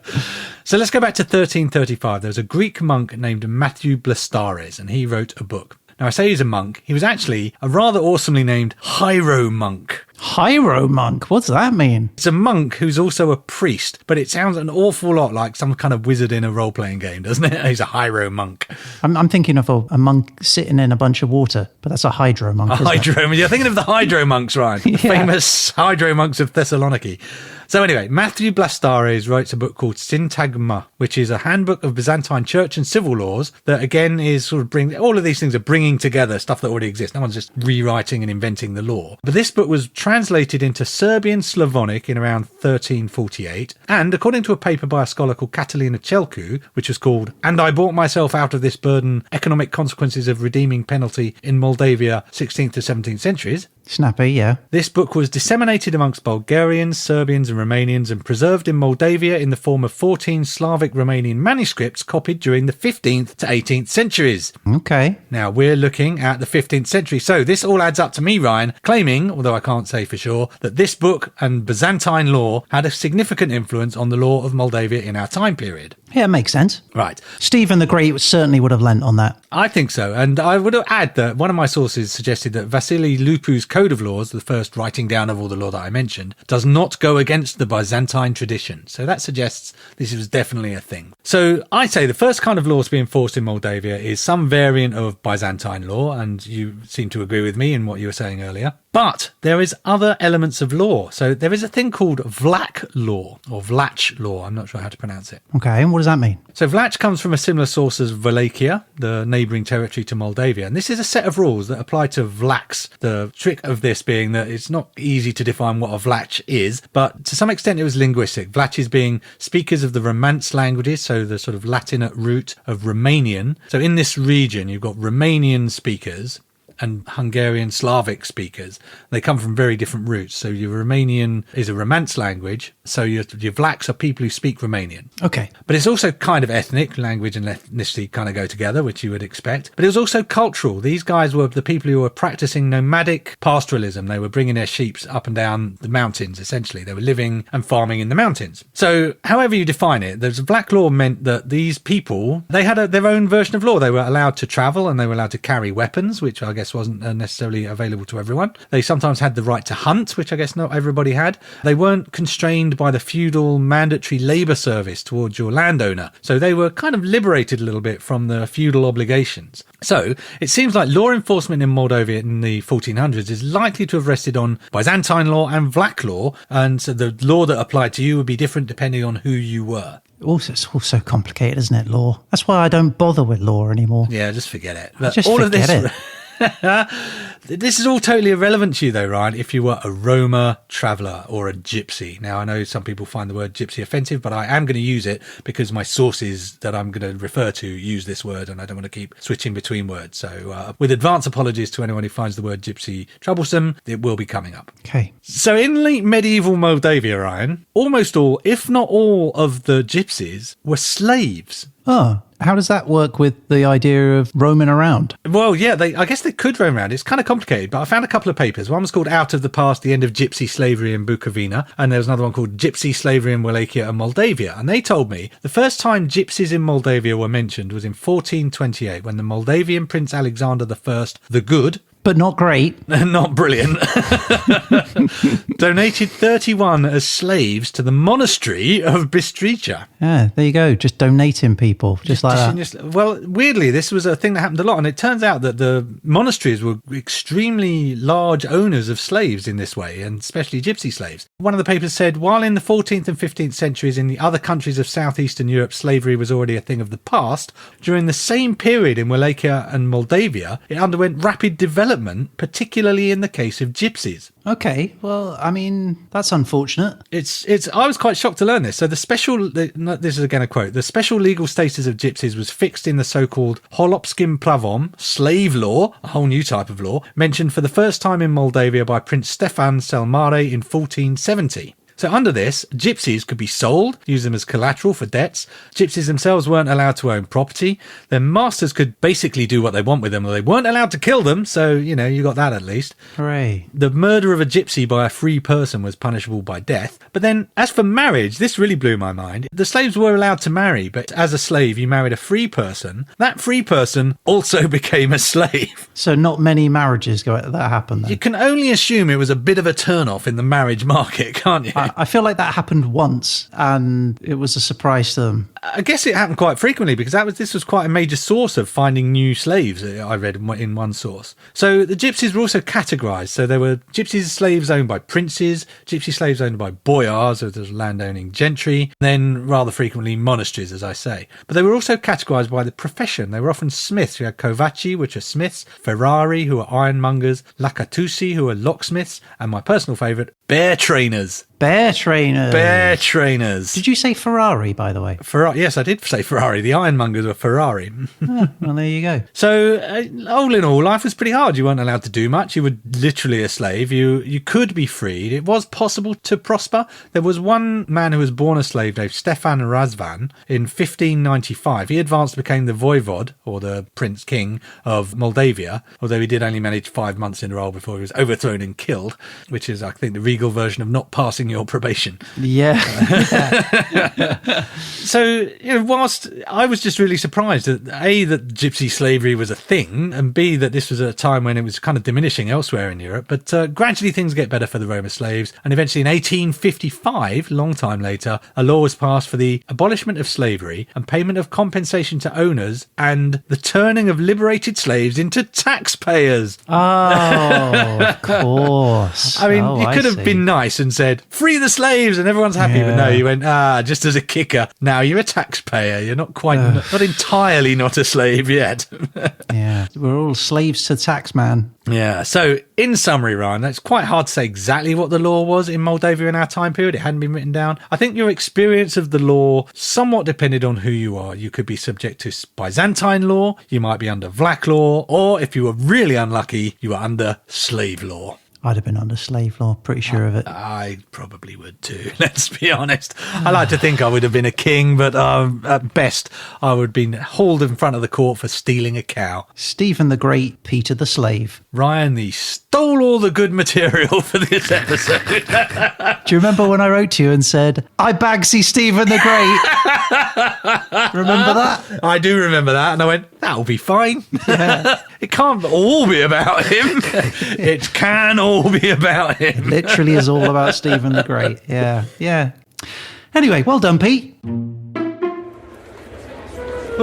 So let's go back to 1335. There was a Greek monk named Matthew Blastares, and he wrote a book. Now, I say he's a monk. He was actually a rather awesomely named Hieromonk. Hieromonk? What's that mean? It's a monk who's also a priest, but it sounds an awful lot like some kind of wizard in a role-playing game, doesn't it? He's a hieromonk. I'm thinking of a monk sitting in a bunch of water, but that's a hydromonk. You're thinking of the hydromonks, Ryan. The famous hydromonks of Thessaloniki. So anyway, Matthew Blastares writes a book called Syntagma, which is a handbook of Byzantine church and civil laws that, again, is sort of all of these things are bringing together stuff that already exists. No one's just rewriting and inventing the law. But this book was translated into Serbian Slavonic in around 1348. And according to a paper by a scholar called Catalina Celcu, which was called And I Bought Myself Out of This Burden, Economic Consequences of Redeeming Penalty in Moldavia, 16th to 17th Centuries. Snappy, yeah. This book was disseminated amongst Bulgarians, Serbians and Romanians and preserved in Moldavia in the form of 14 Slavic Romanian manuscripts copied during the 15th to 18th centuries. Okay. Now, we're looking at the 15th century. So this all adds up to me, Ryan, claiming, although I can't say for sure, that this book and Byzantine law had a significant influence on the law of Moldavia in our time period. Yeah, it makes sense. Right. Stephen the Great certainly would have lent on that. I think so. And I would add that one of my sources suggested that Vasily Lupu's Code of Laws, the first writing down of all the law that I mentioned, does not go against the Byzantine tradition. So that suggests this was definitely a thing. So I say the first kind of law to be enforced in Moldavia is some variant of Byzantine law. And you seem to agree with me in what you were saying earlier. But there is other elements of law. So there is a thing called Vlach law or Vlach law. I'm not sure how to pronounce it. Okay, and what does that mean? So Vlach comes from a similar source as Wallachia, the neighbouring territory to Moldavia. And this is a set of rules that apply to Vlachs. The trick of this being that it's not easy to define what a Vlach is, but to some extent it was linguistic. Vlachs being speakers of the Romance languages, so the sort of Latinate root of Romanian. So in this region, you've got Romanian speakers and Hungarian Slavic speakers. They come from very different roots. So your Romanian is a Romance language. So your Vlachs are people who speak Romanian. Okay. But it's also kind of ethnic. Language and ethnicity kind of go together, which you would expect. But it was also cultural. These guys were the people who were practicing nomadic pastoralism. They were bringing their sheep up and down the mountains, essentially. They were living and farming in the mountains. So however you define it, there's Vlach law meant that these people, they had their own version of law. They were allowed to travel and they were allowed to carry weapons, which I guess wasn't necessarily available to everyone. They sometimes had the right to hunt, which I guess not everybody had. They weren't constrained by the feudal mandatory labour service towards your landowner. So they were kind of liberated a little bit from the feudal obligations. So it seems like law enforcement in Moldavia in the 1400s is likely to have rested on Byzantine law and Vlach law. And so the law that applied to you would be different depending on who you were. Also, it's all so complicated, isn't it, law? That's why I don't bother with law anymore. Yeah, just forget it. But just all forget of this, it. This is all totally irrelevant to you though, Ryan, if you were a Roma traveller or a gypsy. Now, I know some people find the word gypsy offensive, but I am going to use it because my sources that I'm going to refer to use this word and I don't want to keep switching between words. So with advance apologies to anyone who finds the word gypsy troublesome, it will be coming up. Okay. So in late medieval Moldavia, Ryan, almost all, if not all of the gypsies were slaves. Oh, how does that work with the idea of roaming around? Well, yeah, I guess they could roam around. It's kind of complicated, but I found a couple of papers. One was called Out of the Past, the End of Gypsy Slavery in Bukovina, and there was another one called Gypsy Slavery in Wallachia and Moldavia. And they told me the first time gypsies in Moldavia were mentioned was in 1428, when the Moldavian Prince Alexander I the Good But not great. Not brilliant. Donated 31 as slaves to the monastery of Bystrica. Yeah, there you go. Just donating people, just like that. Well, weirdly, this was a thing that happened a lot, and it turns out that the monasteries were extremely large owners of slaves in this way, and especially gypsy slaves. One of the papers said, while in the 14th and 15th centuries in the other countries of southeastern Europe, slavery was already a thing of the past, during the same period in Wallachia and Moldavia, it underwent rapid development, particularly in the case of gypsies. Okay, well, I mean, that's unfortunate. I was quite shocked to learn this. So this is again a quote, the special legal status of gypsies was fixed in the so-called Holopskim Plavom, slave law, a whole new type of law, mentioned for the first time in Moldavia by Prince Stefan cel Mare in 1470. So under this, gypsies could be sold, use them as collateral for debts. Gypsies themselves weren't allowed to own property. Their masters could basically do what they want with them, or they weren't allowed to kill them. So, you got that at least. Hooray. The murder of a gypsy by a free person was punishable by death. But then, as for marriage, this really blew my mind. The slaves were allowed to marry, but as a slave, you married a free person. That free person also became a slave. So not many marriages that happen then? You can only assume it was a bit of a turn-off in the marriage market, can't you? I feel like that happened once, and it was a surprise to them. I guess it happened quite frequently because this was quite a major source of finding new slaves, I read in one source. So the gypsies were also categorised. So there were gypsies slaves owned by princes, gypsy slaves owned by boyars, so there's landowning gentry, then rather frequently monasteries, as I say. But they were also categorised by the profession. They were often smiths. You had kovaci, which are smiths, ferrari, who are ironmongers, lakatusi, who are locksmiths, and my personal favourite, bear trainers. Bear trainers. Bear trainers. Did you say Ferrari, by the way? Yes, I did say Ferrari. The ironmongers were Ferrari. Well, there you go. So, all in all, life was pretty hard. You weren't allowed to do much. You were literally a slave. You could be freed. It was possible to prosper. There was one man who was born a slave named Stefan Razvan in 1595. He advanced and became the voivod, or the prince king, of Moldavia, although he did only manage 5 months in a row before he was overthrown and killed, which is, I think, the regal version of not passing your probation. Yeah. So, whilst I was just really surprised that A, that gypsy slavery was a thing, and B, that this was a time when it was kind of diminishing elsewhere in Europe, but gradually things get better for the Roma slaves, and eventually in 1855, long time later, a law was passed for the abolishment of slavery and payment of compensation to owners and the turning of liberated slaves into taxpayers. Oh, of course. I mean, you could have been nice and said, free the slaves, and everyone's happy, but no, you went, just as a kicker. Now you're a taxpayer. You're not quite, not entirely not a slave yet. Yeah, we're all slaves to tax, man. Yeah, so in summary, Ryan, it's quite hard to say exactly what the law was in Moldavia in our time period. It hadn't been written down. I think your experience of the law somewhat depended on who you are. You could be subject to Byzantine law, you might be under Vlach law, or if you were really unlucky, you were under slave law. I'd have been under slave law, pretty sure of it. I probably would too, let's be honest. I like to think I would have been a king, but at best, I would have been hauled in front of the court for stealing a cow. Stephen the Great, Peter the Slave. Ryan, he stole all the good material for this episode. Do you remember when I wrote to you and said, I bagsy Stephen the Great? Remember that? I do remember that, and I went, that'll be fine. Yeah. It can't all be about him. It can all be about him. It literally is all about Stephen the Great. Yeah, yeah. Anyway, well done, Pete.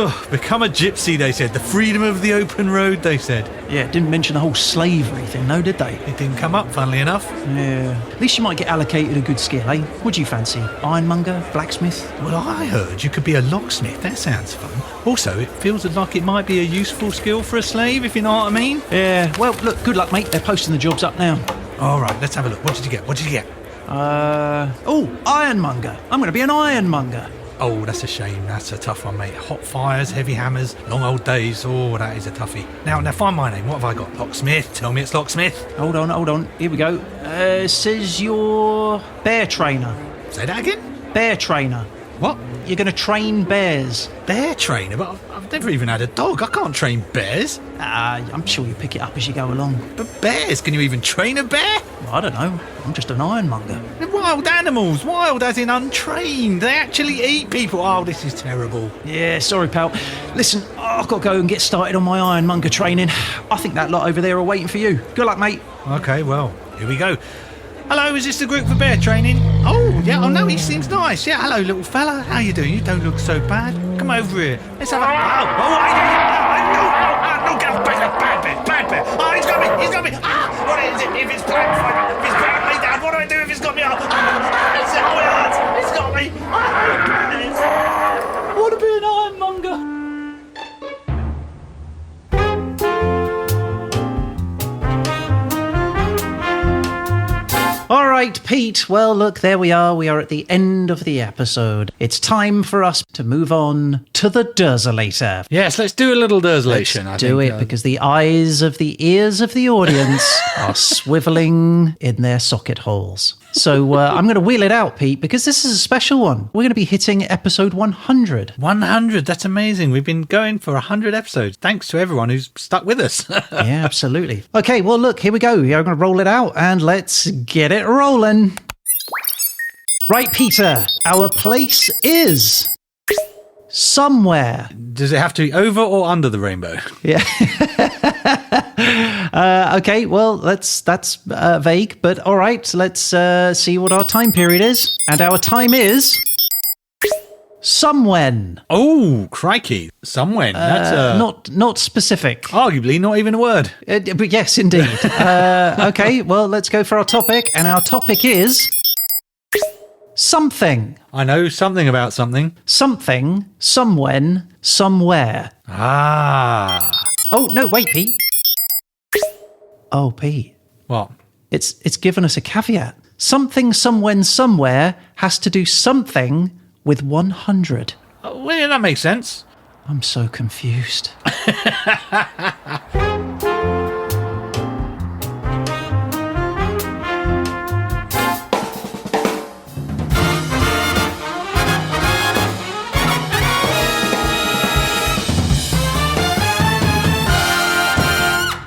Oh, become a gypsy, they said. The freedom of the open road, they said. Yeah, didn't mention the whole slavery thing, though, did they? It didn't come up, funnily enough. Yeah. At least you might get allocated a good skill, eh? What do you fancy? Ironmonger? Blacksmith? Well, I heard you could be a locksmith. That sounds fun. Also, it feels like it might be a useful skill for a slave, if you know what I mean. Yeah. Well, look, good luck, mate. They're posting the jobs up now. All right, let's have a look. What did you get? Ironmonger. I'm going to be an ironmonger. Oh, that's a shame. That's a tough one, mate. Hot fires, heavy hammers, long old days. Oh, that is a toughie. Now find my name. What have I got? Locksmith. Tell me it's Locksmith. Hold on. Here we go. Says you're bear trainer. Say that again? Bear trainer. What? You're going to train bears. Bear trainer? But I've never even had a dog. I can't train bears. I'm sure you pick it up as you go along. But bears? Can you even train a bear? Well, I don't know. I'm just an ironmonger. What wild animals. Wild as in untrained. They actually eat people. Oh, this is terrible. Yeah, sorry, pal. Listen, I've got to go and get started on my ironmonger training. I think that lot over there are waiting for you. Good luck, mate. Okay, well, here we go. Hello, is this the group for bear training? Oh, yeah, oh no, he seems nice. Yeah, hello, little fella. How you doing? You don't look so bad. Come over here. Let's have a... Bad bear. Oh, he's got me. Ah, what is it? If it's planned me down, what do I do if it's got me up? It's got me. I want to be an ironmonger. All right, Pete. Well, look, there we are. We are at the end of the episode. It's time for us to move on to the Derzolator. Yes, let's do a little Derzolation. Let's do it because the eyes of the ears of the audience are swiveling in their socket holes. So I'm going to wheel it out, Pete, because this is a special one. We're going to be hitting episode 100. 100, that's amazing. We've been going for 100 episodes. Thanks to everyone who's stuck with us. Yeah, absolutely. Okay, well, look, here we go. I'm going to roll it out and let's get it rolling. Right, Peter, our place is somewhere. Does it have to be over or under the rainbow? Yeah. Okay, well, that's vague, but all right, let's see what our time period is. And our time is somewhen. Oh, crikey. Somewhen. That's not specific. arguably not even a word. But yes, indeed. Okay, well, let's go for our topic. And our topic is something. I know something about something. Something, somewhen, somewhere. Ah. Oh, no, wait, Pete. Oh, Pete. What? It's given us a caveat. Something, somewhen, somewhere has to do something with 100. Oh, well, yeah, that makes sense. I'm so confused.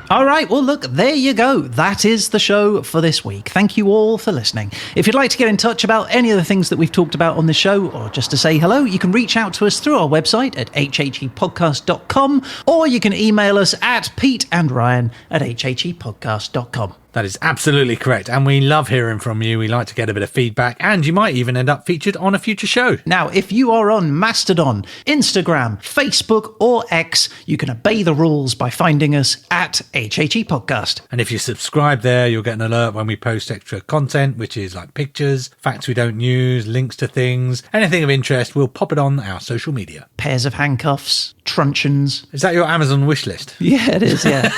All right, well, look, there you go. That is the show for this week. Thank you all for listening. If you'd like to get in touch about any of the things that we've talked about on the show, or just to say hello, you can reach out to us through our website at hhepodcast.com, or you can email us at peteandryan@hhepodcast.com. That is absolutely correct. And we love hearing from you. We like to get a bit of feedback, and you might even end up featured on a future show. Now, if you are on Mastodon, Instagram, Facebook, or X, you can obey the rules by finding us at HHE Podcast. And if you subscribe there, you'll get an alert when we post extra content, which is like pictures, facts we don't use, links to things, anything of interest. We'll pop it on our social media. Pairs of handcuffs, truncheons. Is that your Amazon wish list? Yeah, it is, yeah.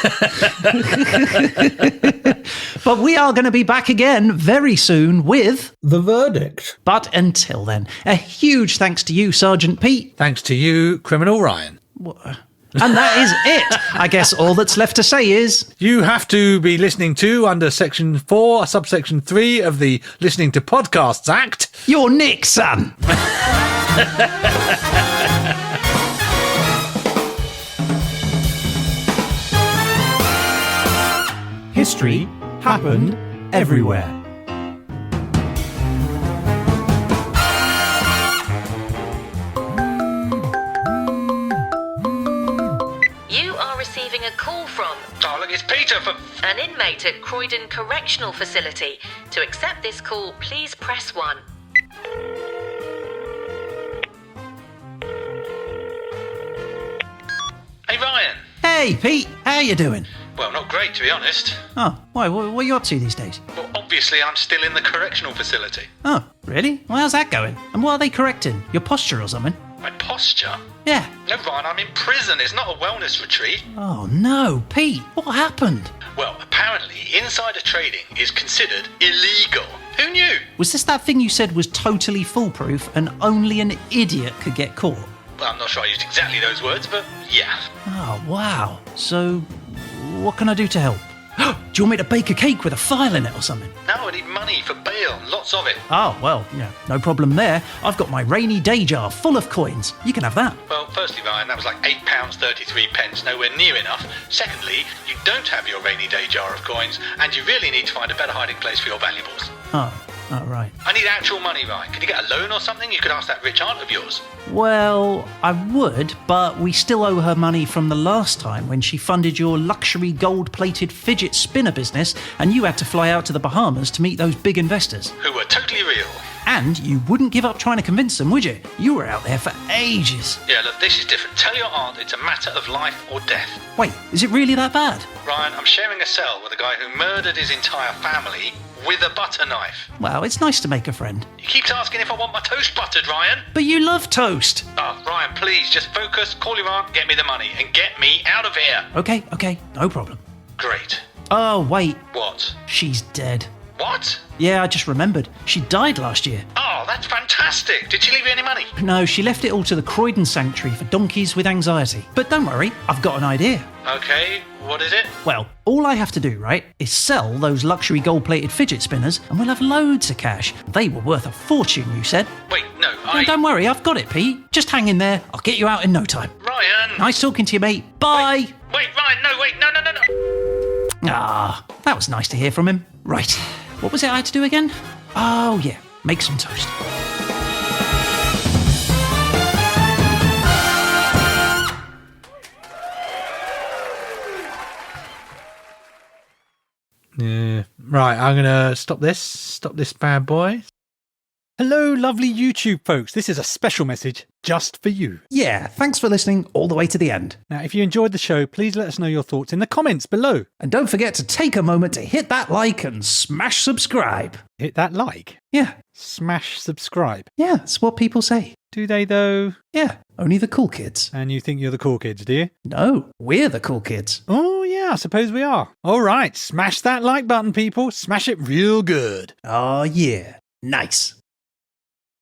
But we are going to be back again very soon with The Verdict. But until then, a huge thanks to you, Sergeant Pete. Thanks to you, Criminal Ryan. And that is it. I guess all that's left to say is... You have to be listening to, under Section 4, Subsection 3 of the Listening to Podcasts Act... You're Nick, son. History happened everywhere. You are receiving a call from... Oh, look, it's Peter from... an inmate at Croydon Correctional Facility. To accept this call, please press 1. Hey, Ryan. Hey, Pete. How you doing? Well, not great, to be honest. Oh, why? What are you up to these days? Well, obviously, I'm still in the correctional facility. Oh, really? Well, how's that going? And what are they correcting? Your posture or something? My posture? Yeah. No, Ryan, I'm in prison. It's not a wellness retreat. Oh, no, Pete. What happened? Well, apparently, insider trading is considered illegal. Who knew? Was this that thing you said was totally foolproof and only an idiot could get caught? Well, I'm not sure I used exactly those words, but yeah. Oh, wow. So, what can I do to help? Do you want me to bake a cake with a file in it or something? No, I need money for bail. Lots of it. Oh, well, yeah, no problem there. I've got my rainy day jar full of coins. You can have that. Well, firstly, Ryan, that was like £8.33, nowhere near enough. Secondly, you don't have your rainy day jar of coins, and you really need to find a better hiding place for your valuables. Oh, Oh, right. I need actual money, Ryan. Can you get a loan or something? You could ask that rich aunt of yours. Well, I would, but we still owe her money from the last time when she funded your luxury gold-plated fidget spinner business and you had to fly out to the Bahamas to meet those big investors. Who were totally real. And you wouldn't give up trying to convince them, would you? You were out there for ages. Yeah, look, this is different. Tell your aunt it's a matter of life or death. Wait, is it really that bad? Ryan, I'm sharing a cell with a guy who murdered his entire family with a butter knife. Well, it's nice to make a friend. He keeps asking if I want my toast buttered, Ryan. But you love toast. Oh, Ryan, please, just focus, call your aunt, get me the money, and get me out of here. Okay, no problem. Great. Oh, wait, What? she's dead. What? Yeah, I just remembered. She died last year. Oh, that's fantastic. Did she leave you any money? No, she left it all to the Croydon Sanctuary for donkeys with anxiety. But don't worry, I've got an idea. Okay, what is it? Well, all I have to do, right, is sell those luxury gold-plated fidget spinners and we'll have loads of cash. They were worth a fortune, you said. Wait, no, No, don't worry, I've got it, Pete. Just hang in there. I'll get you out in no time. Ryan! Nice talking to you, mate. Bye. Wait, Ryan, no, wait, no. Ah, that was nice to hear from him. Right, what was it I had to do again? Oh, yeah, make some toast. Yeah. Right, I'm going to stop this bad boy. Hello, lovely YouTube folks. This is a special message just for you. Yeah, thanks for listening all the way to the end. Now, if you enjoyed the show, please let us know your thoughts in the comments below. And don't forget to take a moment to hit that like and smash subscribe. Hit that like. Yeah, Smash subscribe. yeah, that's what people say. Do they, though? Yeah, only the cool kids. And you think you're the cool kids, do you? No, we're the cool kids. Oh, yeah, I suppose we are. All right, smash that like button, people. Smash it real good. Oh, yeah, nice.